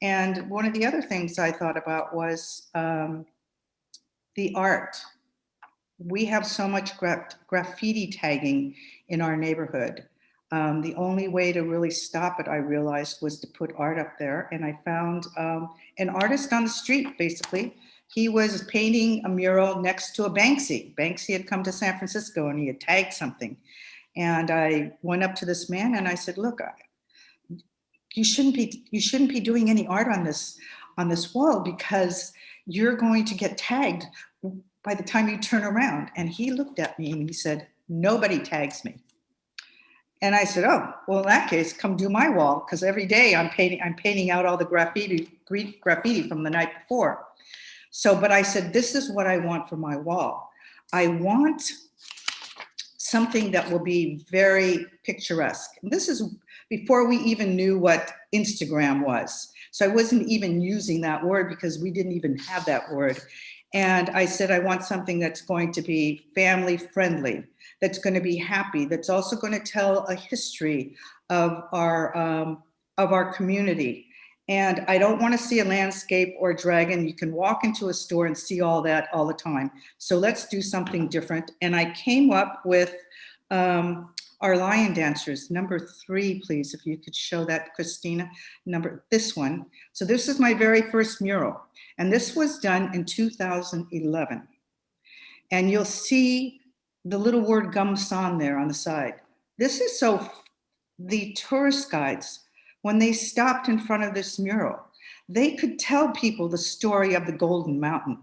And one of the other things I thought about was the art. We have so much graffiti tagging in our neighborhood. The only way to really stop it, I realized, was to put art up there. And I found an artist on the street, basically. He was painting a mural next to a Banksy. Banksy had come to San Francisco and he had tagged something. And I went up to this man and I said, look, you shouldn't be doing any art on this wall because you're going to get tagged by the time you turn around. And he looked at me and he said, nobody tags me. And I said, oh, well, in that case, come do my wall, because every day I'm painting out all the graffiti from the night before. So, but I said, this is what I want for my wall. I want something that will be very picturesque. And this is before we even knew what Instagram was. So I wasn't even using that word because we didn't even have that word. And I said, I want something that's going to be family friendly, that's going to be happy, that's also going to tell a history of our community. And I don't want to see a landscape or a dragon. You can walk into a store and see all that all the time. So let's do something different. And I came up with our lion dancers. Number 3, please, if you could show that, Christina. This one. So this is my very first mural. And this was done in 2011. And you'll see the little word Gumsan there on the side. This is so the tourist guides, when they stopped in front of this mural, they could tell people the story of the Golden Mountain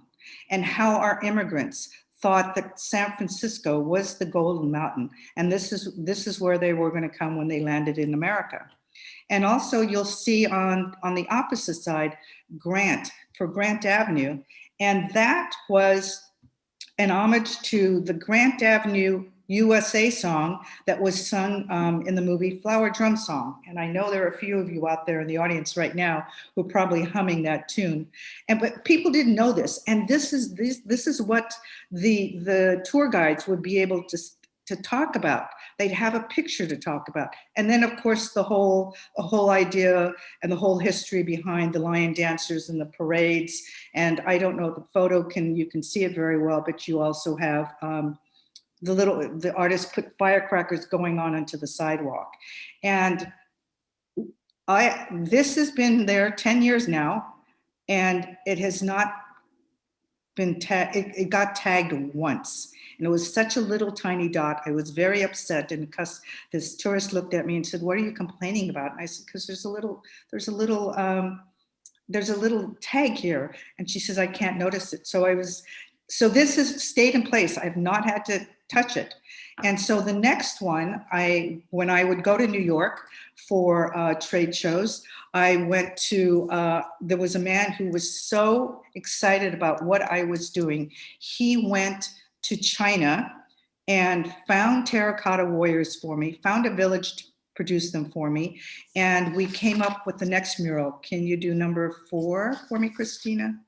and how our immigrants thought that San Francisco was the Golden Mountain. And this is where they were going to come when they landed in America. And also you'll see on the opposite side, Grant Avenue. And that was an homage to the Grant Avenue USA song that was sung in the movie Flower Drum Song. And I know there are a few of you out there in the audience right now who are probably humming that tune. But people didn't know this. And this is what the tour guides would be able to talk about. They'd have a picture to talk about. And then of course the whole idea and the whole history behind the lion dancers and the parades. And I don't know, the photo you can see it very well, but you also have the artist put firecrackers going on onto the sidewalk. And this has been there 10 years now, and it has not been tagged. It got tagged once, and it was such a little tiny dot. I was very upset, and because this tourist looked at me and said, "What are you complaining about?" And I said, "Because there's a little tag here." And she says, "I can't notice it." So this has stayed in place. I've not had to touch it. And so the next one, when I would go to New York for trade shows, I went to, there was a man who was so excited about what I was doing. He went to China and found terracotta warriors for me, found a village to produce them for me. And we came up with the next mural. Can you do number 4 for me, Christina?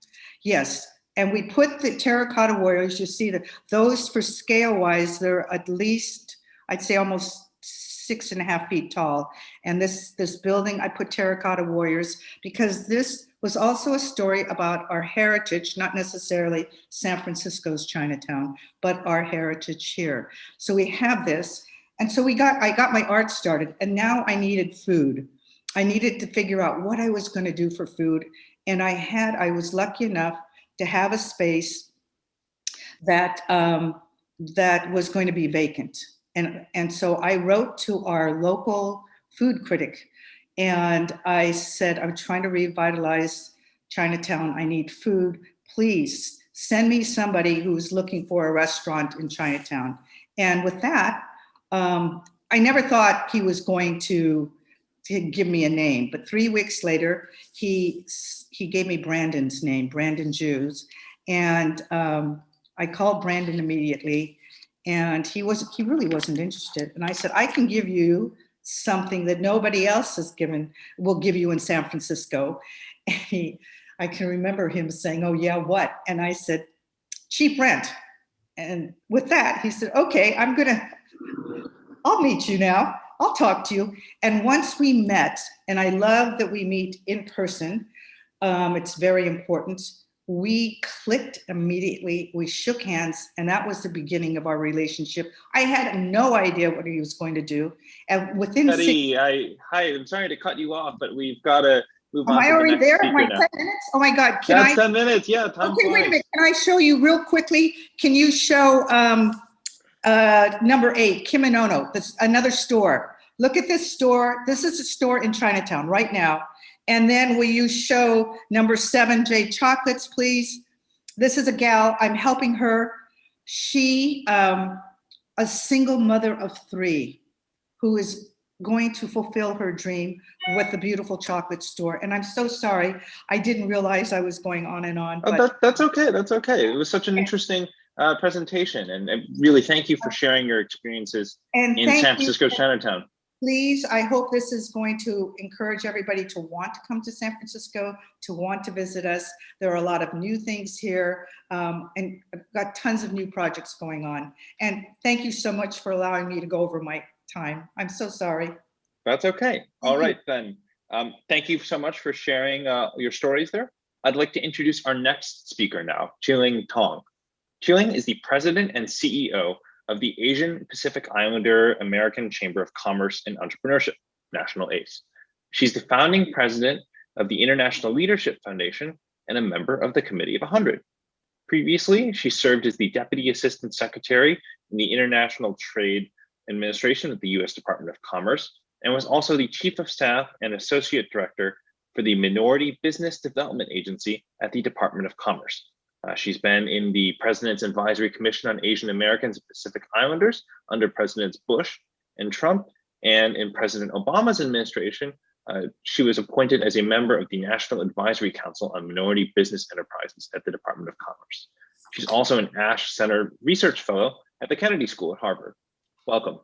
Yes. And we put the terracotta warriors, you see that those, for scale wise, they're at least, I'd say almost 6.5 feet tall. And this building, I put terracotta warriors because this was also a story about our heritage, not necessarily San Francisco's Chinatown, but our heritage here. So we have this. And so I got my art started, and now I needed food. I needed to figure out what I was going to do for food. And I was lucky enough to have a space that was going to be vacant. And so I wrote to our local food critic, and I said, "I'm trying to revitalize Chinatown. I need food. Please send me somebody who's looking for a restaurant in Chinatown." And with that, I never thought he was going to give me a name, but 3 weeks later, he gave me Brandon's name, Brandon Jews. And I called Brandon immediately, and he really wasn't interested. And I said, "I can give you something that nobody else will give you in San Francisco." And I can remember him saying, "Oh yeah, what?" And I said, "Cheap rent." And with that, he said, "Okay, I'll meet you now. I'll talk to you." And once we met, and I love that we meet in person, it's very important. We clicked immediately, we shook hands, and that was the beginning of our relationship. I had no idea what he was going to do. And within Betty, I'm sorry to cut you off, but we've got to move on Am I to the already next there? speaker My now. 10 minutes? Oh my God, That's 10 minutes, yeah, time Okay, wait a flies. minute, can I show you real quickly? Can you show number 8, Kimonono, that's another store. Look at this store. This is a store in Chinatown right now. And then will you show number 7, J Chocolates, please? This is a gal, I'm helping her. She, a single mother of 3 who is going to fulfill her dream with the beautiful chocolate store. And I'm so sorry, I didn't realize I was going on and on. Oh, But that's okay, that's okay. It was such an interesting presentation, and really thank you for sharing your experiences in San Francisco Chinatown. Please, I hope this is going to encourage everybody to want to come to San Francisco, to want to visit us. There are a lot of new things here, and I've got tons of new projects going on. And thank you so much for allowing me to go over my time. I'm so sorry. That's okay. All right, then. Thank you so much for sharing your stories there. I'd like to introduce our next speaker now, Chiling Tong. Chiling is the president and CEO of the Asian Pacific Islander American Chamber of Commerce and Entrepreneurship, National ACE. She's the founding president of the International Leadership Foundation and a member of the Committee of 100. Previously, she served as the Deputy Assistant Secretary in the International Trade Administration at the US Department of Commerce, and was also the Chief of Staff and Associate Director for the Minority Business Development Agency at the Department of Commerce. She's been in the President's Advisory Commission on Asian Americans and Pacific Islanders under Presidents Bush and Trump, and in President Obama's administration, she was appointed as a member of the National Advisory Council on Minority Business Enterprises at the Department of Commerce. She's also an Ash Center Research Fellow at the Kennedy School at Harvard. Welcome.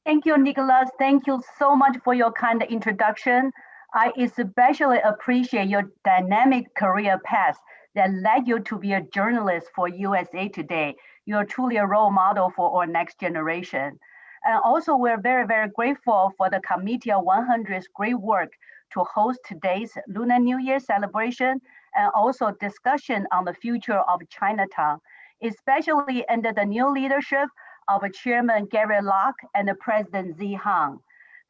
Thank you, Nicholas. Thank you so much for your kind introduction. I especially appreciate your dynamic career path that led you to be a journalist for USA Today. You're truly a role model for our next generation. And also, we're very, very grateful for the Committee of 100's great work to host today's Lunar New Year celebration and also discussion on the future of Chinatown, especially under the new leadership of Chairman Gary Locke and the President Zhi Hang.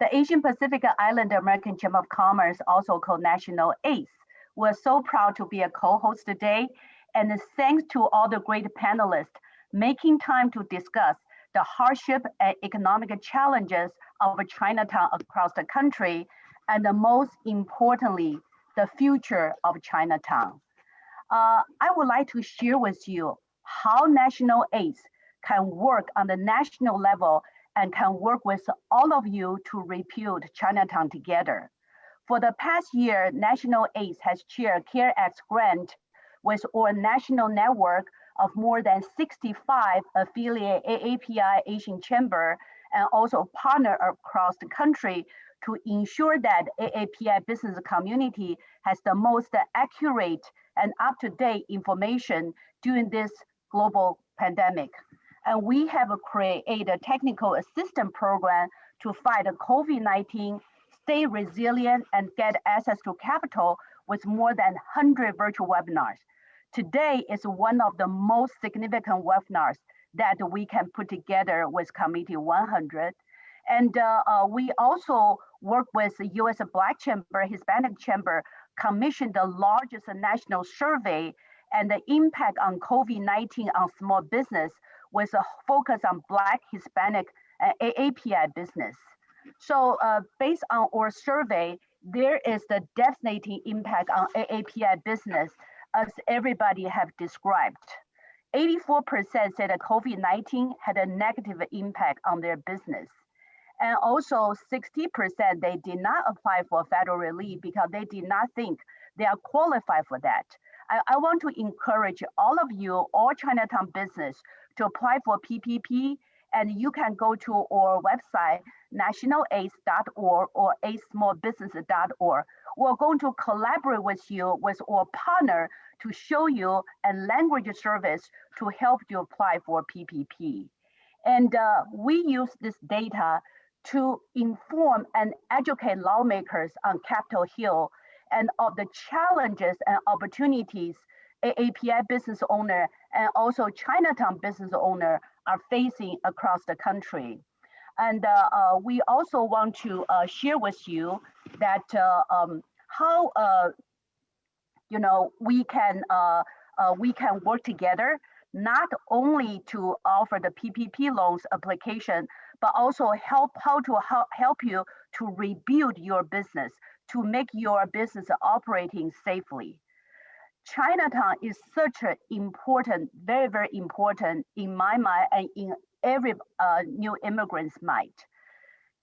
The Asian Pacific Islander American Chamber of Commerce, also called National ACE, we're so proud to be a co-host today. And thanks to all the great panelists making time to discuss the hardship and economic challenges of Chinatown across the country, and most importantly, the future of Chinatown. I would like to share with you how National ACE can work on the national level and can work with all of you to rebuild Chinatown together. For the past year, National ACE has chaired CareX grant with our national network of more than 65 affiliate AAPI Asian Chamber and also partner across the country to ensure that AAPI business community has the most accurate and up-to-date information during this global pandemic. And we have created a technical assistance program to fight COVID-19, stay resilient, and get access to capital with more than 100 virtual webinars. Today is one of the most significant webinars that we can put together with Committee 100. And we also work with the U.S. Black Chamber, Hispanic Chamber, commissioned the largest national survey and the impact on COVID-19 on small business with a focus on Black, Hispanic, AAPI business. So based on our survey, there is the devastating impact on AAPI business as everybody have described. 84% said that COVID-19 had a negative impact on their business. And also 60% they did not apply for federal relief because they did not think they are qualified for that. I want to encourage all of you, all Chinatown business, to apply for PPP, and you can go to our website, nationalace.org or acesmallbusiness.org. We're going to collaborate with you, with our partner, to show you a language service to help you apply for PPP. And we use this data to inform and educate lawmakers on Capitol Hill and of the challenges and opportunities AAPI business owner and also Chinatown business owner are facing across the country. And we also want to share with you that how we can work together, not only to offer the PPP loans application, but also how to help you to rebuild your business, to make your business operating safely. Chinatown is such an important, very, very important in my mind and in every new immigrant's mind.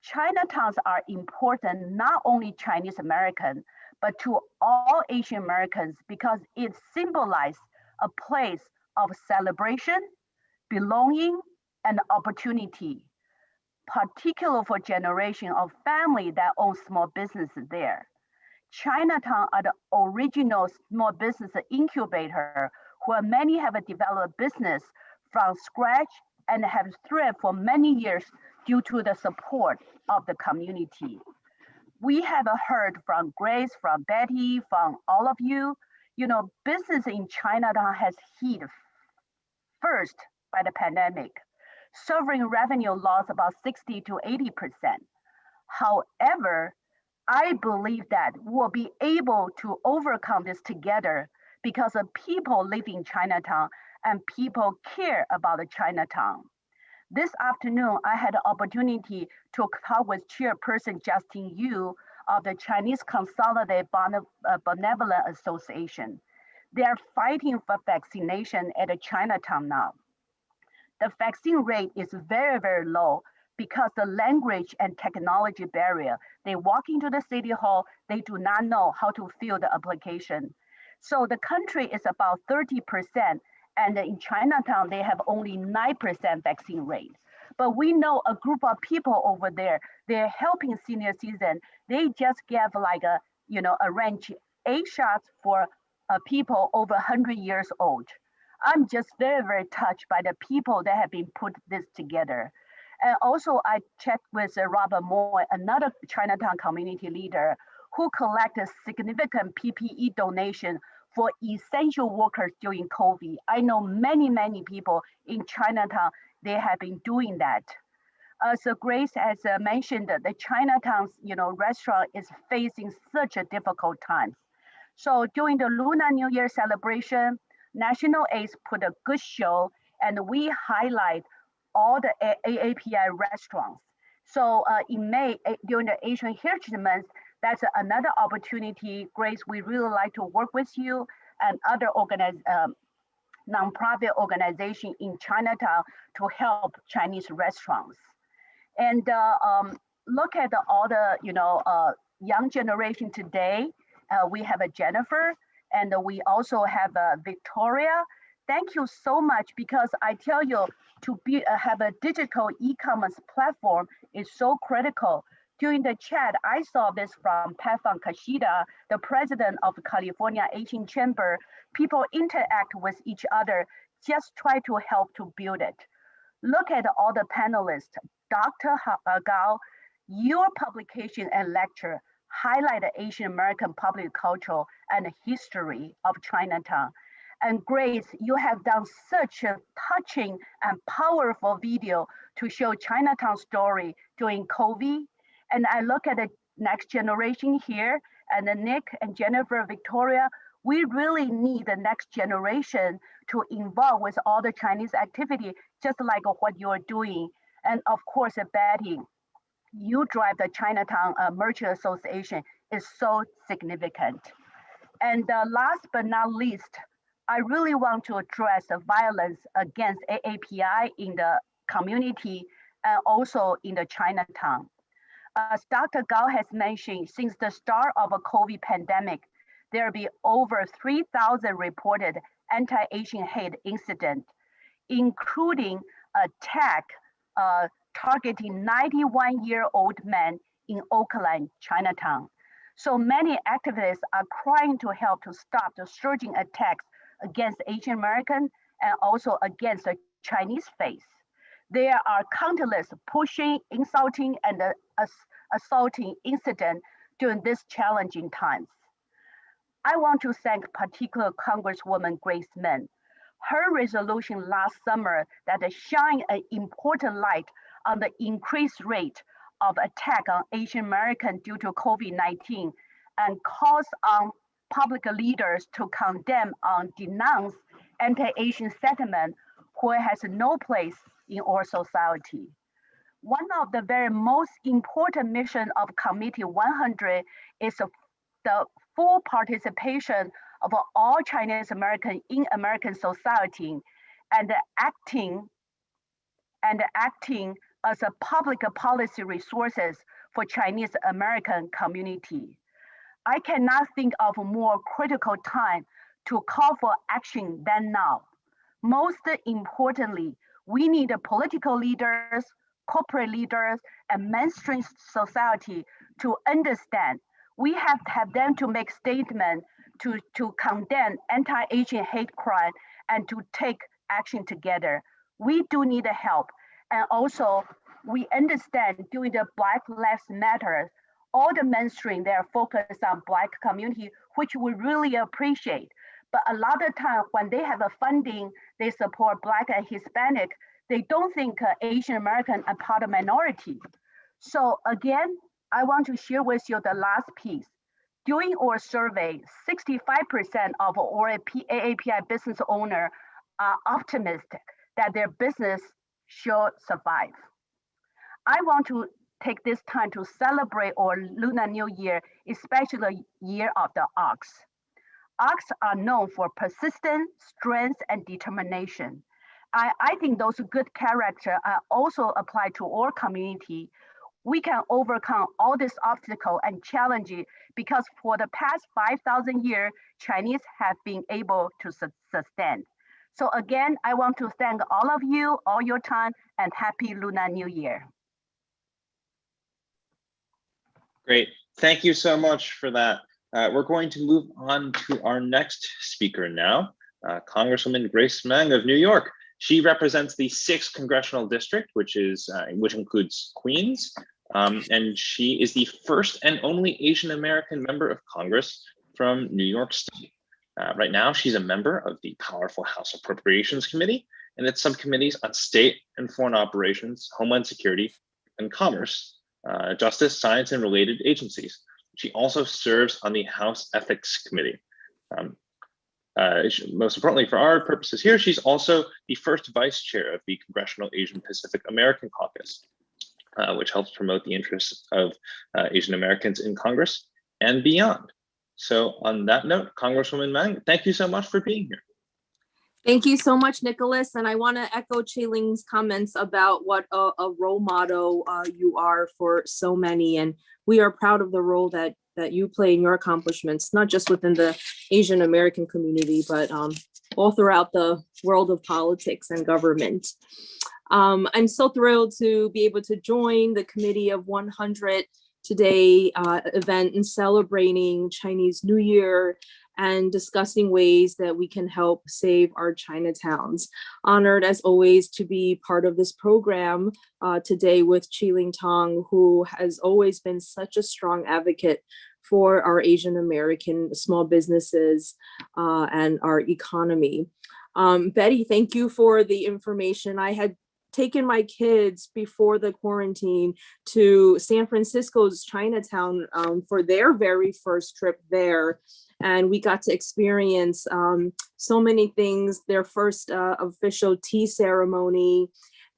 Chinatowns are important not only Chinese American, but to all Asian Americans because it symbolizes a place of celebration, belonging, and opportunity, particularly for generation of family that own small businesses there. Chinatown are the original small business incubator where many have developed business from scratch and have thrived for many years due to the support of the community. We have heard from Grace, from Betty, from all of you, business in Chinatown has hit first by the pandemic, suffering revenue loss about 60 to 80%. However, I believe that we'll be able to overcome this together because of people live in Chinatown and people care about the Chinatown. This afternoon, I had the opportunity to talk with Chairperson Justin Yu of the Chinese Consolidated Benevolent Association. They are fighting for vaccination at the Chinatown now. The vaccine rate is very, very low because the language and technology barrier. They walk into the city hall, they do not know how to fill the application. So the country is about 30%, and in Chinatown, they have only 9% vaccine rate. But we know a group of people over there, they're helping senior citizen. They just gave like arrange 8 shots for people over 100 years old. I'm just very, very touched by the people that have been put this together. And also I checked with Robert Moore, another Chinatown community leader who collected significant PPE donation for essential workers during COVID. I know many, many people in Chinatown, they have been doing that. So Grace has mentioned that the Chinatown's restaurant is facing such a difficult time. So during the Lunar New Year celebration, National AIDS put a good show, and we highlight all the AAPI restaurants. So in May, during the Asian Heritage Month, that's another opportunity. Grace, we really like to work with you and other nonprofit organizations in Chinatown to help Chinese restaurants. And look at all the young generation today. We have a Jennifer, and we also have a Victoria. Thank you so much, because I tell you, to have a digital e-commerce platform is so critical. During the chat, I saw this from Pefan Kashida, the president of California Asian Chamber. People interact with each other, just try to help to build it. Look at all the panelists. Dr. Gao, your publication and lecture highlight the Asian American public culture and history of Chinatown. And Grace, you have done such a touching and powerful video to show Chinatown story during COVID. And I look at the next generation here, and then Nick and Jennifer, Victoria, we really need the next generation to involve with all the Chinese activity, just like what you're doing. And of course, Betty, you drive the Chinatown Merchant Association is so significant. And last but not least, I really want to address the violence against AAPI in the community and also in the Chinatown. As Dr. Gao has mentioned, since the start of a COVID pandemic, there will be over 3,000 reported anti-Asian hate incidents, including attack targeting 91-year-old man in Oakland, Chinatown. So many activists are trying to help to stop the surging attacks against Asian American and also against the Chinese face. There are countless pushing, insulting, and assaulting incidents during these challenging times. I want to thank particular Congresswoman Grace Min. Her resolution last summer that shine an important light on the increased rate of attack on Asian American due to COVID-19 and calls on public leaders to condemn and denounce anti-Asian sentiment where has no place in our society. One of the very most important mission of Committee 100 is the full participation of all Chinese American in American society and acting as a public policy resources for Chinese American community. I cannot think of a more critical time to call for action than now. Most importantly, we need political leaders, corporate leaders, and mainstream society to understand. We have to have them to make statements to condemn anti-Asian hate crime and to take action together. We do need help. And also, we understand during the Black Lives Matter, all the mainstream, they are focused on Black community, which we really appreciate. But a lot of time when they have a funding, they support Black and Hispanic, they don't think Asian American are part of minority. So again, I want to share with you the last piece. During our survey, 65% of our AAPI business owners are optimistic that their business should survive. I want to take this time to celebrate our Lunar New Year, especially the year of the ox. Ox are known for persistence, strength, and determination. I think those good characters are also applied to our community. We can overcome all this obstacle and challenges because for the past 5,000 years, Chinese have been able to sustain. So again, I want to thank all of you, all your time, and happy Lunar New Year. Great. Thank you so much for that. We're going to move on to our next speaker now, Congresswoman Grace Meng of New York. She represents the 6th Congressional District, which includes Queens, and she is the first and only Asian American member of Congress from New York State. Right now, she's a member of the powerful House Appropriations Committee and its subcommittees on state and foreign operations, homeland security, and commerce, justice, science, and related agencies. She also serves on the House Ethics Committee. Most importantly for our purposes here, she's also the first vice chair of the Congressional Asian Pacific American Caucus, which helps promote the interests of Asian Americans in Congress and beyond. So on that note, Congresswoman Meng, thank you so much for being here. Thank you so much, Nicholas. And I want to echo Chi-Ling's comments about what a role model you are for so many. And we are proud of the role that you play in your accomplishments, not just within the Asian American community, but all throughout the world of politics and government. I'm so thrilled to be able to join the Committee of 100 today event in celebrating Chinese New Year and discussing ways that we can help save our Chinatowns. Honored as always to be part of this program today with Chi-Ling Tong, who has always been such a strong advocate for our Asian American small businesses and our economy. Betty, thank you for the information. I had taken my kids before the quarantine to San Francisco's Chinatown for their very first trip there. And we got to experience so many things, their first official tea ceremony.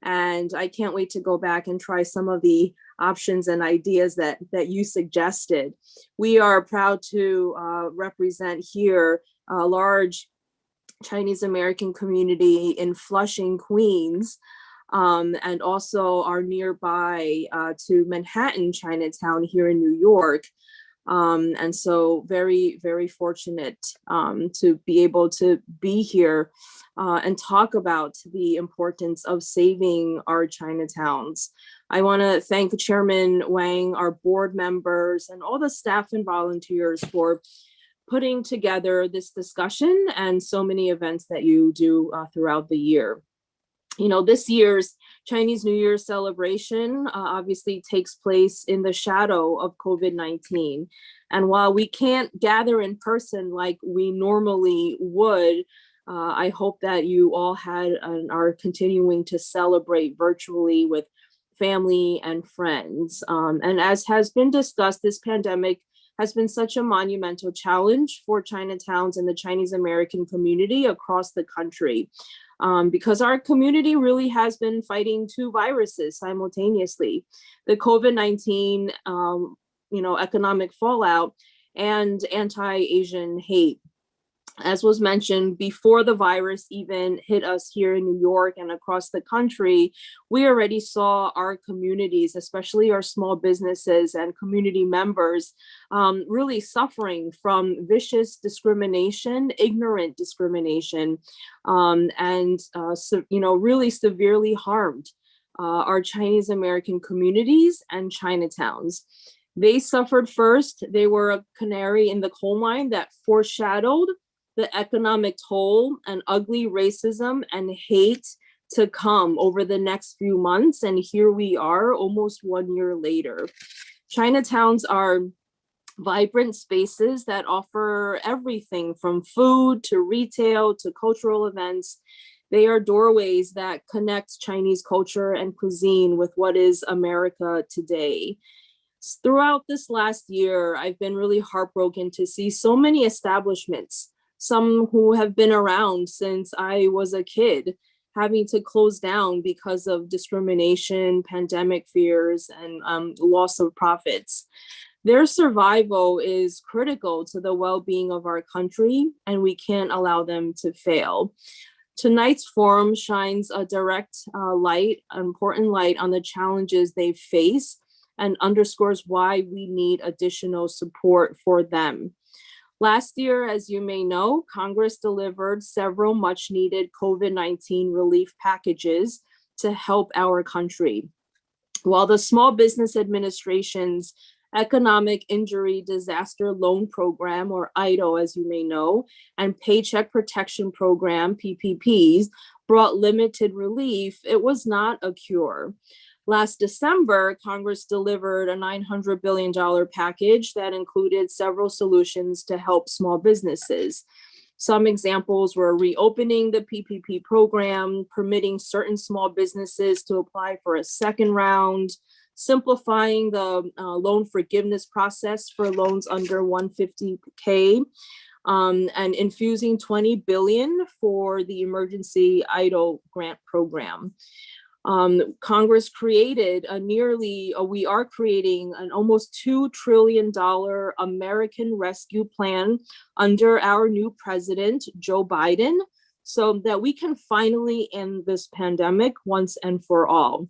And I can't wait to go back and try some of the options and ideas that you suggested. We are proud to represent here a large Chinese American community in Flushing, Queens, and also are nearby to Manhattan, Chinatown here in New York. And so very, very fortunate to be able to be here and talk about the importance of saving our Chinatowns. I want to thank Chairman Wang, our board members, and all the staff and volunteers for putting together this discussion and so many events that you do throughout the year. You know, this year's Chinese New Year celebration obviously takes place in the shadow of COVID-19. And while we can't gather in person like we normally would, I hope that you all had and are continuing to celebrate virtually with family and friends. And as has been discussed, this pandemic has been such a monumental challenge for Chinatowns and the Chinese American community across the country. Because our community really has been fighting two viruses simultaneously, the COVID-19, economic fallout and anti-Asian hate. As was mentioned, before the virus even hit us here in New York and across the country, we already saw our communities, especially our small businesses and community members, really suffering from vicious discrimination, ignorant discrimination, and really severely harmed our Chinese American communities and Chinatowns. They suffered first. They were a canary in the coal mine that foreshadowed the economic toll and ugly racism and hate to come over the next few months. And here we are almost 1 year later. Chinatowns are vibrant spaces that offer everything from food to retail to cultural events. They are doorways that connect Chinese culture and cuisine with what is America today. Throughout this last year, I've been really heartbroken to see so many establishments, some who have been around since I was a kid, having to close down because of discrimination, pandemic fears, and loss of profits. Their survival is critical to the well-being of our country, and we can't allow them to fail. Tonight's forum shines a direct important light on the challenges they face and underscores why we need additional support for them. Last year, as you may know, Congress delivered several much needed COVID-19 relief packages to help our country. While the Small Business Administration's Economic Injury Disaster Loan Program, or EIDL, as you may know, and Paycheck Protection Program, PPPs, brought limited relief, it was not a cure. Last December, Congress delivered a $900 billion package that included several solutions to help small businesses. Some examples were reopening the PPP program, permitting certain small businesses to apply for a second round, simplifying the loan forgiveness process for loans under 150K, and infusing $20 billion for the emergency EIDL grant program. Congress created we are creating an almost $2 trillion American Rescue Plan under our new president, Joe Biden, so that we can finally end this pandemic once and for all.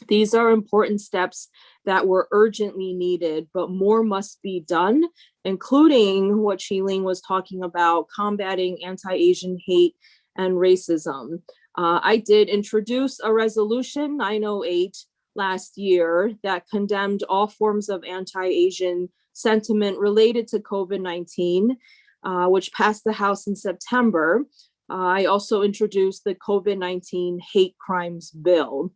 These are important steps that were urgently needed, but more must be done, including what Qiling was talking about, combating anti-Asian hate and racism. I did introduce a resolution 908 last year that condemned all forms of anti-Asian sentiment related to COVID-19, which passed the House in September. I also introduced the COVID-19 hate crimes bill.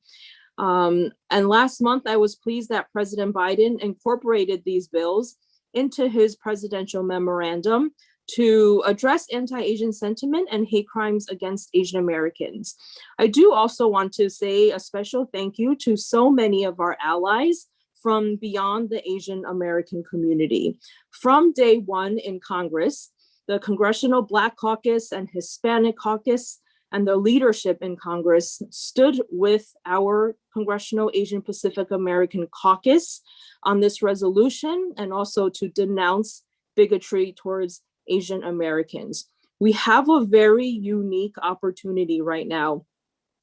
And last month, I was pleased that President Biden incorporated these bills into his presidential memorandum to address anti-Asian sentiment and hate crimes against Asian Americans. I do also want to say a special thank you to so many of our allies from beyond the Asian American community. From day one in Congress, the Congressional Black Caucus and Hispanic Caucus and the leadership in Congress stood with our Congressional Asian Pacific American Caucus on this resolution, and also to denounce bigotry towards Asian Americans. We have a very unique opportunity right now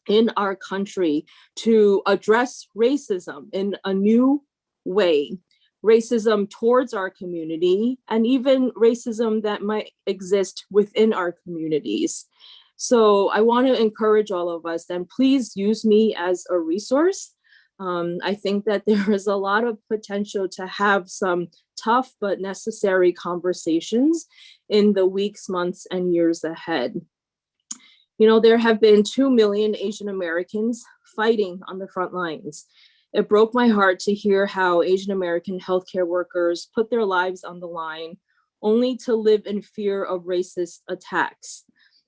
in our country to address racism in a new way. Racism towards our community, and even racism that might exist within our communities. So I want to encourage all of us, and please use me as a resource. I think that there is a lot of potential to have some tough but necessary conversations in the weeks, months, and years ahead. You know, there have been 2 million Asian Americans fighting on the front lines. It broke my heart to hear how Asian American healthcare workers put their lives on the line only to live in fear of racist attacks.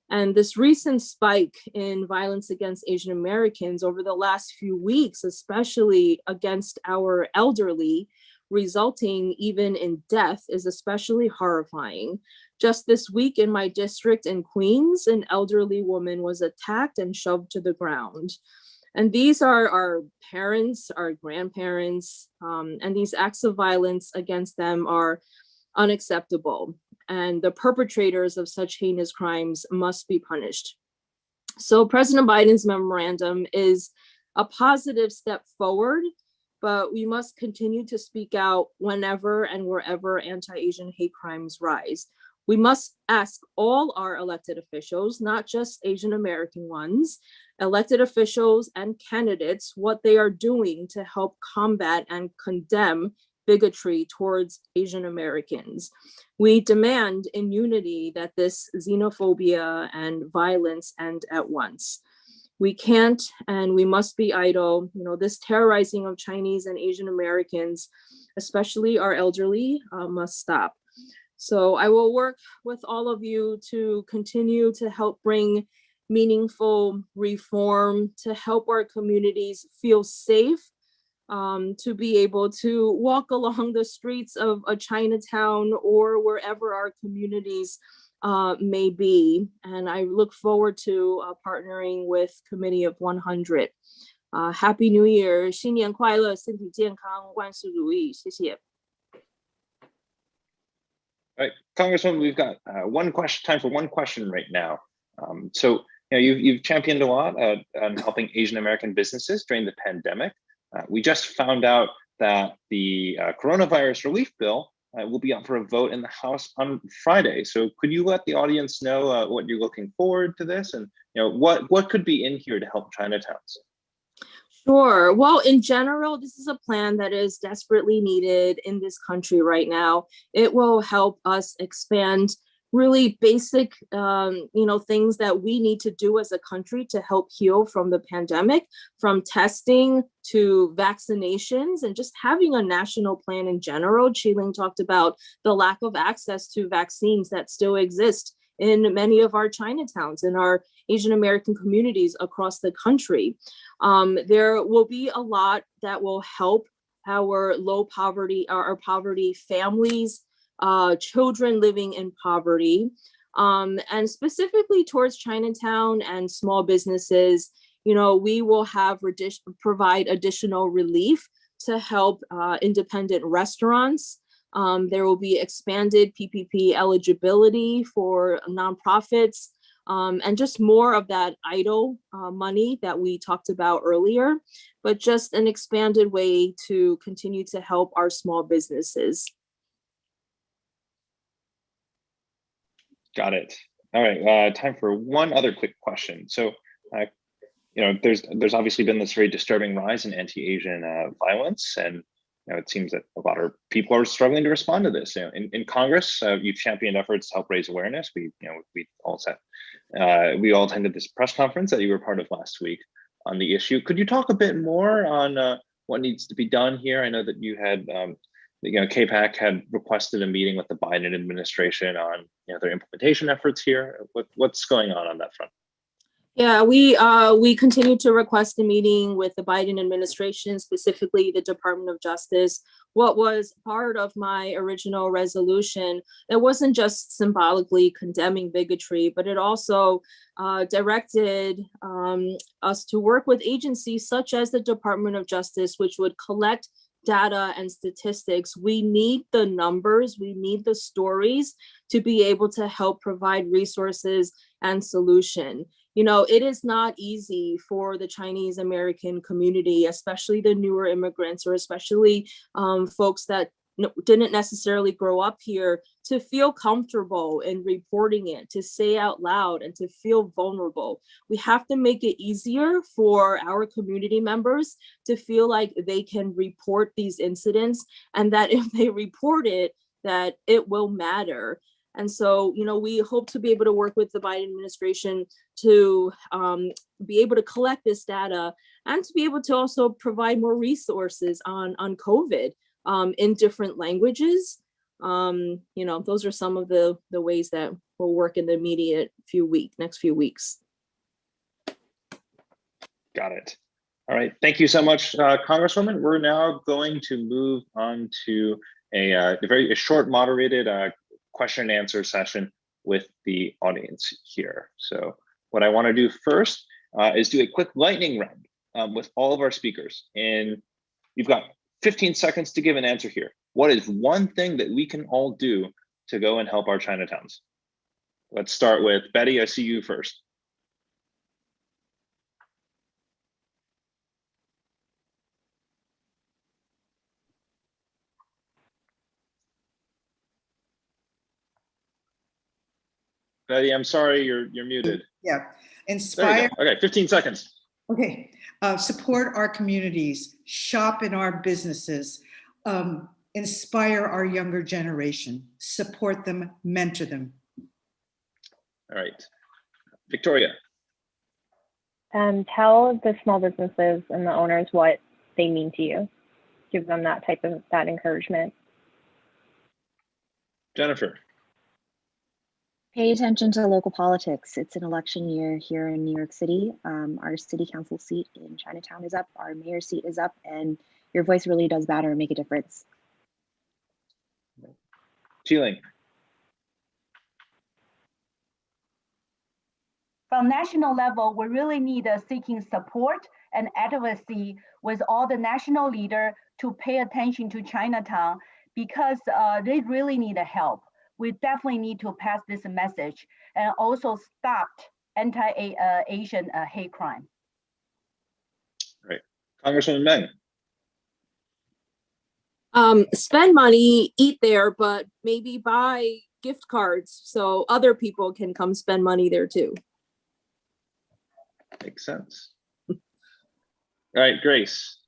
And this recent spike in violence against Asian Americans over the last few weeks, especially against our elderly, resulting even in death, is especially horrifying. Just this week in my district in Queens, an elderly woman was attacked and shoved to the ground. And these are our parents, our grandparents, and these acts of violence against them are unacceptable. And the perpetrators of such heinous crimes must be punished. So President Biden's memorandum is a positive step forward, but we must continue to speak out whenever and wherever anti-Asian hate crimes rise. We must ask all our elected officials, not just Asian American ones, elected officials and candidates, what they are doing to help combat and condemn bigotry towards Asian Americans. We demand in unity that this xenophobia and violence end at once. We can't and we must be idle. You know, this terrorizing of Chinese and Asian Americans, especially our elderly, must stop. So I will work with all of you to continue to help bring meaningful reform, to help our communities feel safe, to be able to walk along the streets of a Chinatown or wherever our communities may be. And I look forward to partnering with Committee of 100. Happy New Year, 新年快乐，身体健康，万事如意，谢谢。All right, Congresswoman, we've got time for one question right now. So you've championed a lot on helping Asian American businesses during the pandemic. We just found out that the coronavirus relief bill will be up for a vote in the House on Friday. So could you let the audience know what you're looking forward to this, and what could be in here to help Chinatowns? Sure. Well, in general, this is a plan that is desperately needed in this country right now. It will help us expand really basic, things that we need to do as a country to help heal from the pandemic, from testing to vaccinations, and just having a national plan in general. Chi-Ling talked about the lack of access to vaccines that still exist in many of our Chinatowns, in our Asian American communities across the country. There will be a lot that will help our our poverty families, children living in poverty, and specifically towards Chinatown and small businesses. We will provide additional relief to help independent restaurants. There will be expanded PPP eligibility for nonprofits, and just more of that idle money that we talked about earlier, but just an expanded way to continue to help our small businesses. Got it. All right, time for one other quick question. So, there's obviously been this very disturbing rise in anti-Asian violence, and it seems that a lot of people are struggling to respond to this. In Congress, you've championed efforts to help raise awareness. We all attended this press conference that you were part of last week on the issue. Could you talk a bit more on what needs to be done here? I know that you had, KPAC had requested a meeting with the Biden administration on their implementation efforts here. What's going on that front? Yeah, we continue to request a meeting with the Biden administration, specifically the Department of Justice. What was part of my original resolution, it wasn't just symbolically condemning bigotry, but it also directed us to work with agencies such as the Department of Justice, which would collect data and statistics. We need the numbers, we need the stories to be able to help provide resources and solution. It is not easy for the Chinese American community, especially the newer immigrants, or especially folks that didn't necessarily grow up here, to feel comfortable in reporting it, to say out loud, and to feel vulnerable. We have to make it easier for our community members to feel like they can report these incidents, and that if they report it, that it will matter. And so, we hope to be able to work with the Biden administration to be able to collect this data, and to be able to also provide more resources on COVID in different languages. Those are some of the ways that we'll work in the immediate next few weeks. Got it. All right. Thank you so much, Congresswoman. We're now going to move on to a short moderated question and answer session with the audience here. So what I want to do first is do a quick lightning round with all of our speakers. And you've got 15 seconds to give an answer here. What is one thing that we can all do to go and help our Chinatowns? Let's start with Betty. I see you first. Betty, I'm sorry, you're muted. Yeah, inspire. Okay, 15 seconds. Okay, support our communities, shop in our businesses, inspire our younger generation, support them, mentor them. All right, Victoria. Tell the small businesses and the owners what they mean to you. Give them that encouragement. Jennifer. Pay attention to local politics. It's an election year here in New York City. Our city council seat in Chinatown is up, our mayor's seat is up, and your voice really does matter and make a difference. Chi-Ling. From national level, we really need seeking support and advocacy with all the national leaders to pay attention to Chinatown, because they really need help. We definitely need to pass this message and also stop anti-Asian hate crime. Right. Congresswoman Meng. Spend money, eat there, but maybe buy gift cards so other people can come spend money there too. Makes sense. All right, Grace.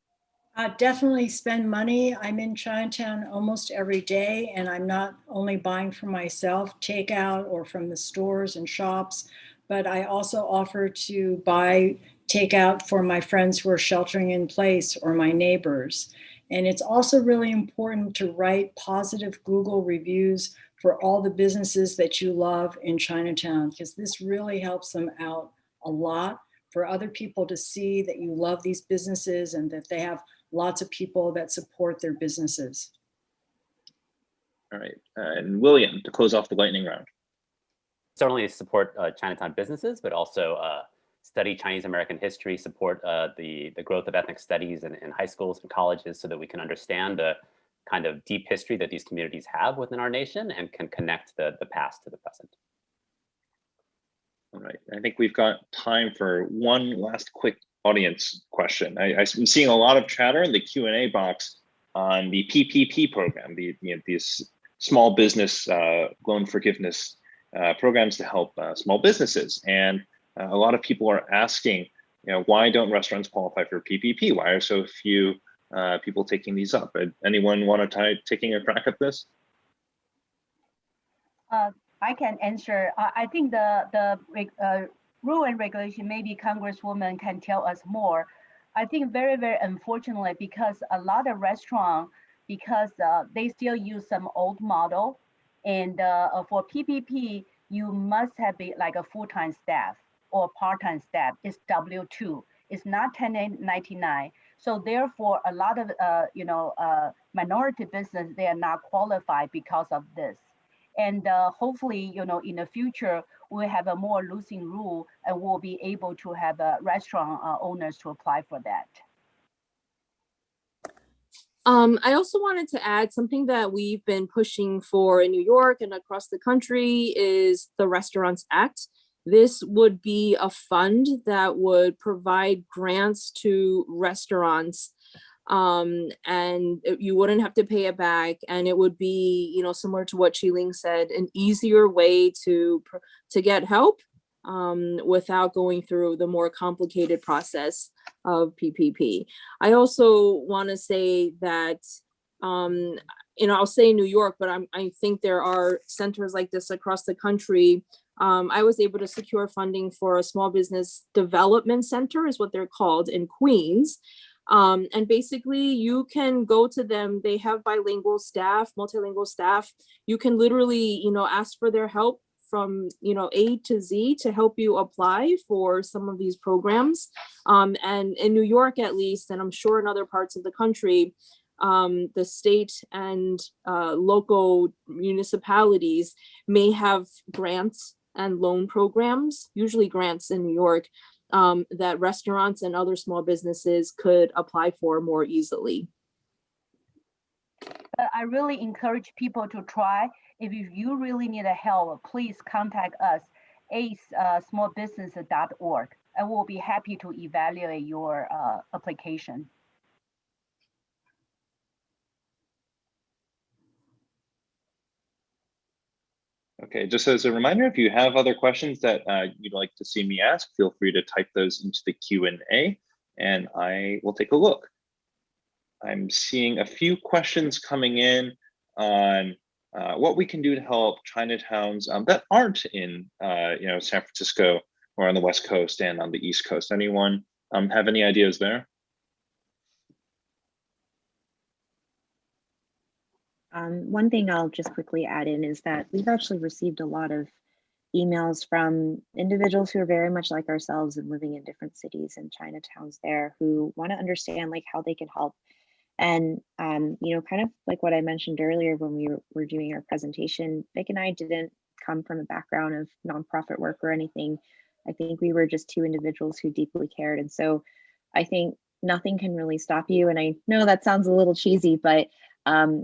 Definitely spend money. I'm in Chinatown almost every day, and I'm not only buying for myself, takeout or from the stores and shops, but I also offer to buy takeout for my friends who are sheltering in place or my neighbors. And it's also really important to write positive Google reviews for all the businesses that you love in Chinatown, because this really helps them out a lot for other people to see that you love these businesses and that they have lots of people that support their businesses. All right, and William, to close off the lightning round. Certainly support Chinatown businesses, but also study Chinese American history, support the growth of ethnic studies in high schools and colleges so that we can understand the kind of deep history that these communities have within our nation and can connect the past to the present. All right, I think we've got time for one last quick audience question. I've been seeing a lot of chatter in the Q&A box on the PPP program, these small business loan forgiveness programs to help small businesses. And a lot of people are asking, why don't restaurants qualify for PPP? Why are so few people taking these up? Anyone want to try taking a crack at this? I can answer. I think the rule and regulation, maybe Congresswoman can tell us more. I think very, very unfortunately, because a lot of restaurants, because they still use some old model, and for PPP, you must have like a full-time staff or part-time staff. It's W-2. It's not 1099. So therefore, a lot of minority business, they are not qualified because of this. And hopefully, in the future, we'll have a more loosening rule and we'll be able to have restaurant owners to apply for that. I also wanted to add something that we've been pushing for in New York and across the country is the Restaurants Act. This would be a fund that would provide grants to restaurants, and you wouldn't have to pay it back, and it would be, similar to what Chi-Ling said, an easier way to get help without going through the more complicated process of PPP. I also want to say that, I'll say New York, but I think there are centers like this across the country. I was able to secure funding for a small business development center, is what they're called, in Queens. And basically you can go to them. They have bilingual staff, multilingual staff. You can literally, ask for their help from, A to Z to help you apply for some of these programs. And in New York, at least, and I'm sure in other parts of the country, the state and local municipalities may have grants and loan programs, usually grants in New York, that restaurants and other small businesses could apply for more easily. I really encourage people to try. If you really need a help, please contact us, smallbusiness.org, and we'll be happy to evaluate your application. Okay, just as a reminder, if you have other questions that you'd like to see me ask, feel free to type those into the Q&A and I will take a look. I'm seeing a few questions coming in on what we can do to help Chinatowns that aren't in San Francisco or on the West Coast and on the East Coast. Anyone have any ideas there? One thing I'll just quickly add in is that we've actually received a lot of emails from individuals who are very much like ourselves and living in different cities and Chinatowns there who want to understand like how they can help. And, kind of like what I mentioned earlier when we were doing our presentation, Vic and I didn't come from a background of nonprofit work or anything. I think we were just two individuals who deeply cared. And so I think nothing can really stop you. And I know that sounds a little cheesy, but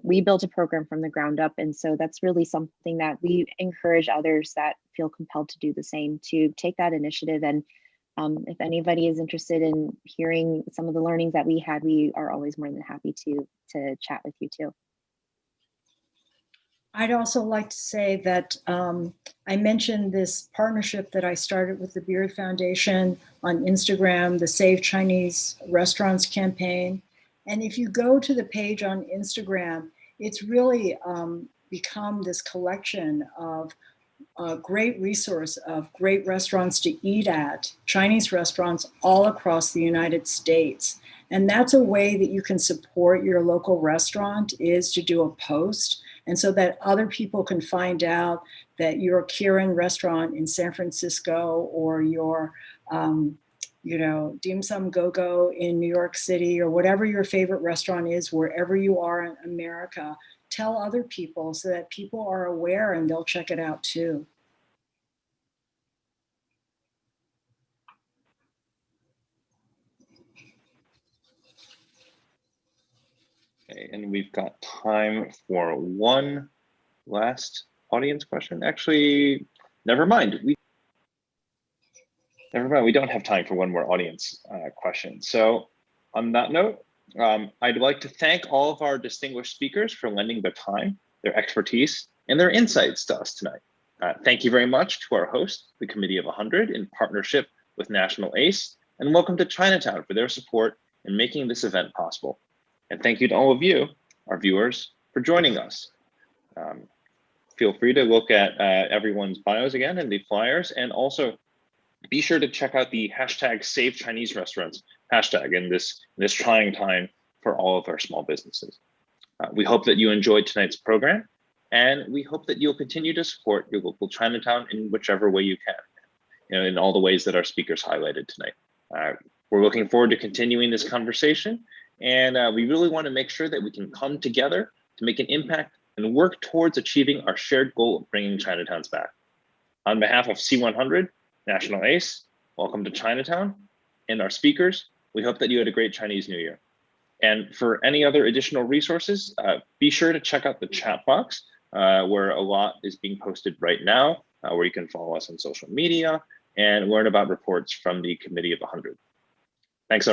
we built a program from the ground up. And so that's really something that we encourage others that feel compelled to do the same, to take that initiative and If anybody is interested in hearing some of the learnings that we had, we are always more than happy to chat with you too. I'd also like to say that I mentioned this partnership that I started with the Beard Foundation on Instagram, the Save Chinese Restaurants campaign. And if you go to the page on Instagram, it's really become this collection of a great resource of great restaurants to eat at, Chinese restaurants all across the United States. And that's a way that you can support your local restaurant, is to do a post. And so that other people can find out that your Kieran restaurant in San Francisco, or your, Dim Sum Go-Go in New York City, or whatever your favorite restaurant is, wherever you are in America, tell other people so that people are aware and they'll check it out too. Okay, and we've got time for one last audience question. Actually, never mind. We don't have time for one more audience question. So on that note, I'd like to thank all of our distinguished speakers for lending their time, their expertise, and their insights to us tonight. Thank you very much to our host, the Committee of 100, in partnership with National ACE, and welcome to Chinatown for their support in making this event possible. And thank you to all of you, our viewers, for joining us. Feel free to look at everyone's bios again and the flyers, and also be sure to check out the hashtag Save Chinese Restaurants hashtag in this trying time for all of our small businesses. We hope that you enjoyed tonight's program, and we hope that you'll continue to support your local Chinatown in whichever way you can, in all the ways that our speakers highlighted tonight. We're looking forward to continuing this conversation, and we really want to make sure that we can come together to make an impact and work towards achieving our shared goal of bringing Chinatowns back. On behalf of C100, National ACE, welcome to Chinatown, and our speakers, we hope that you had a great Chinese New Year. And for any other additional resources, be sure to check out the chat box where a lot is being posted right now, where you can follow us on social media and learn about reports from the Committee of 100. Thanks, everyone.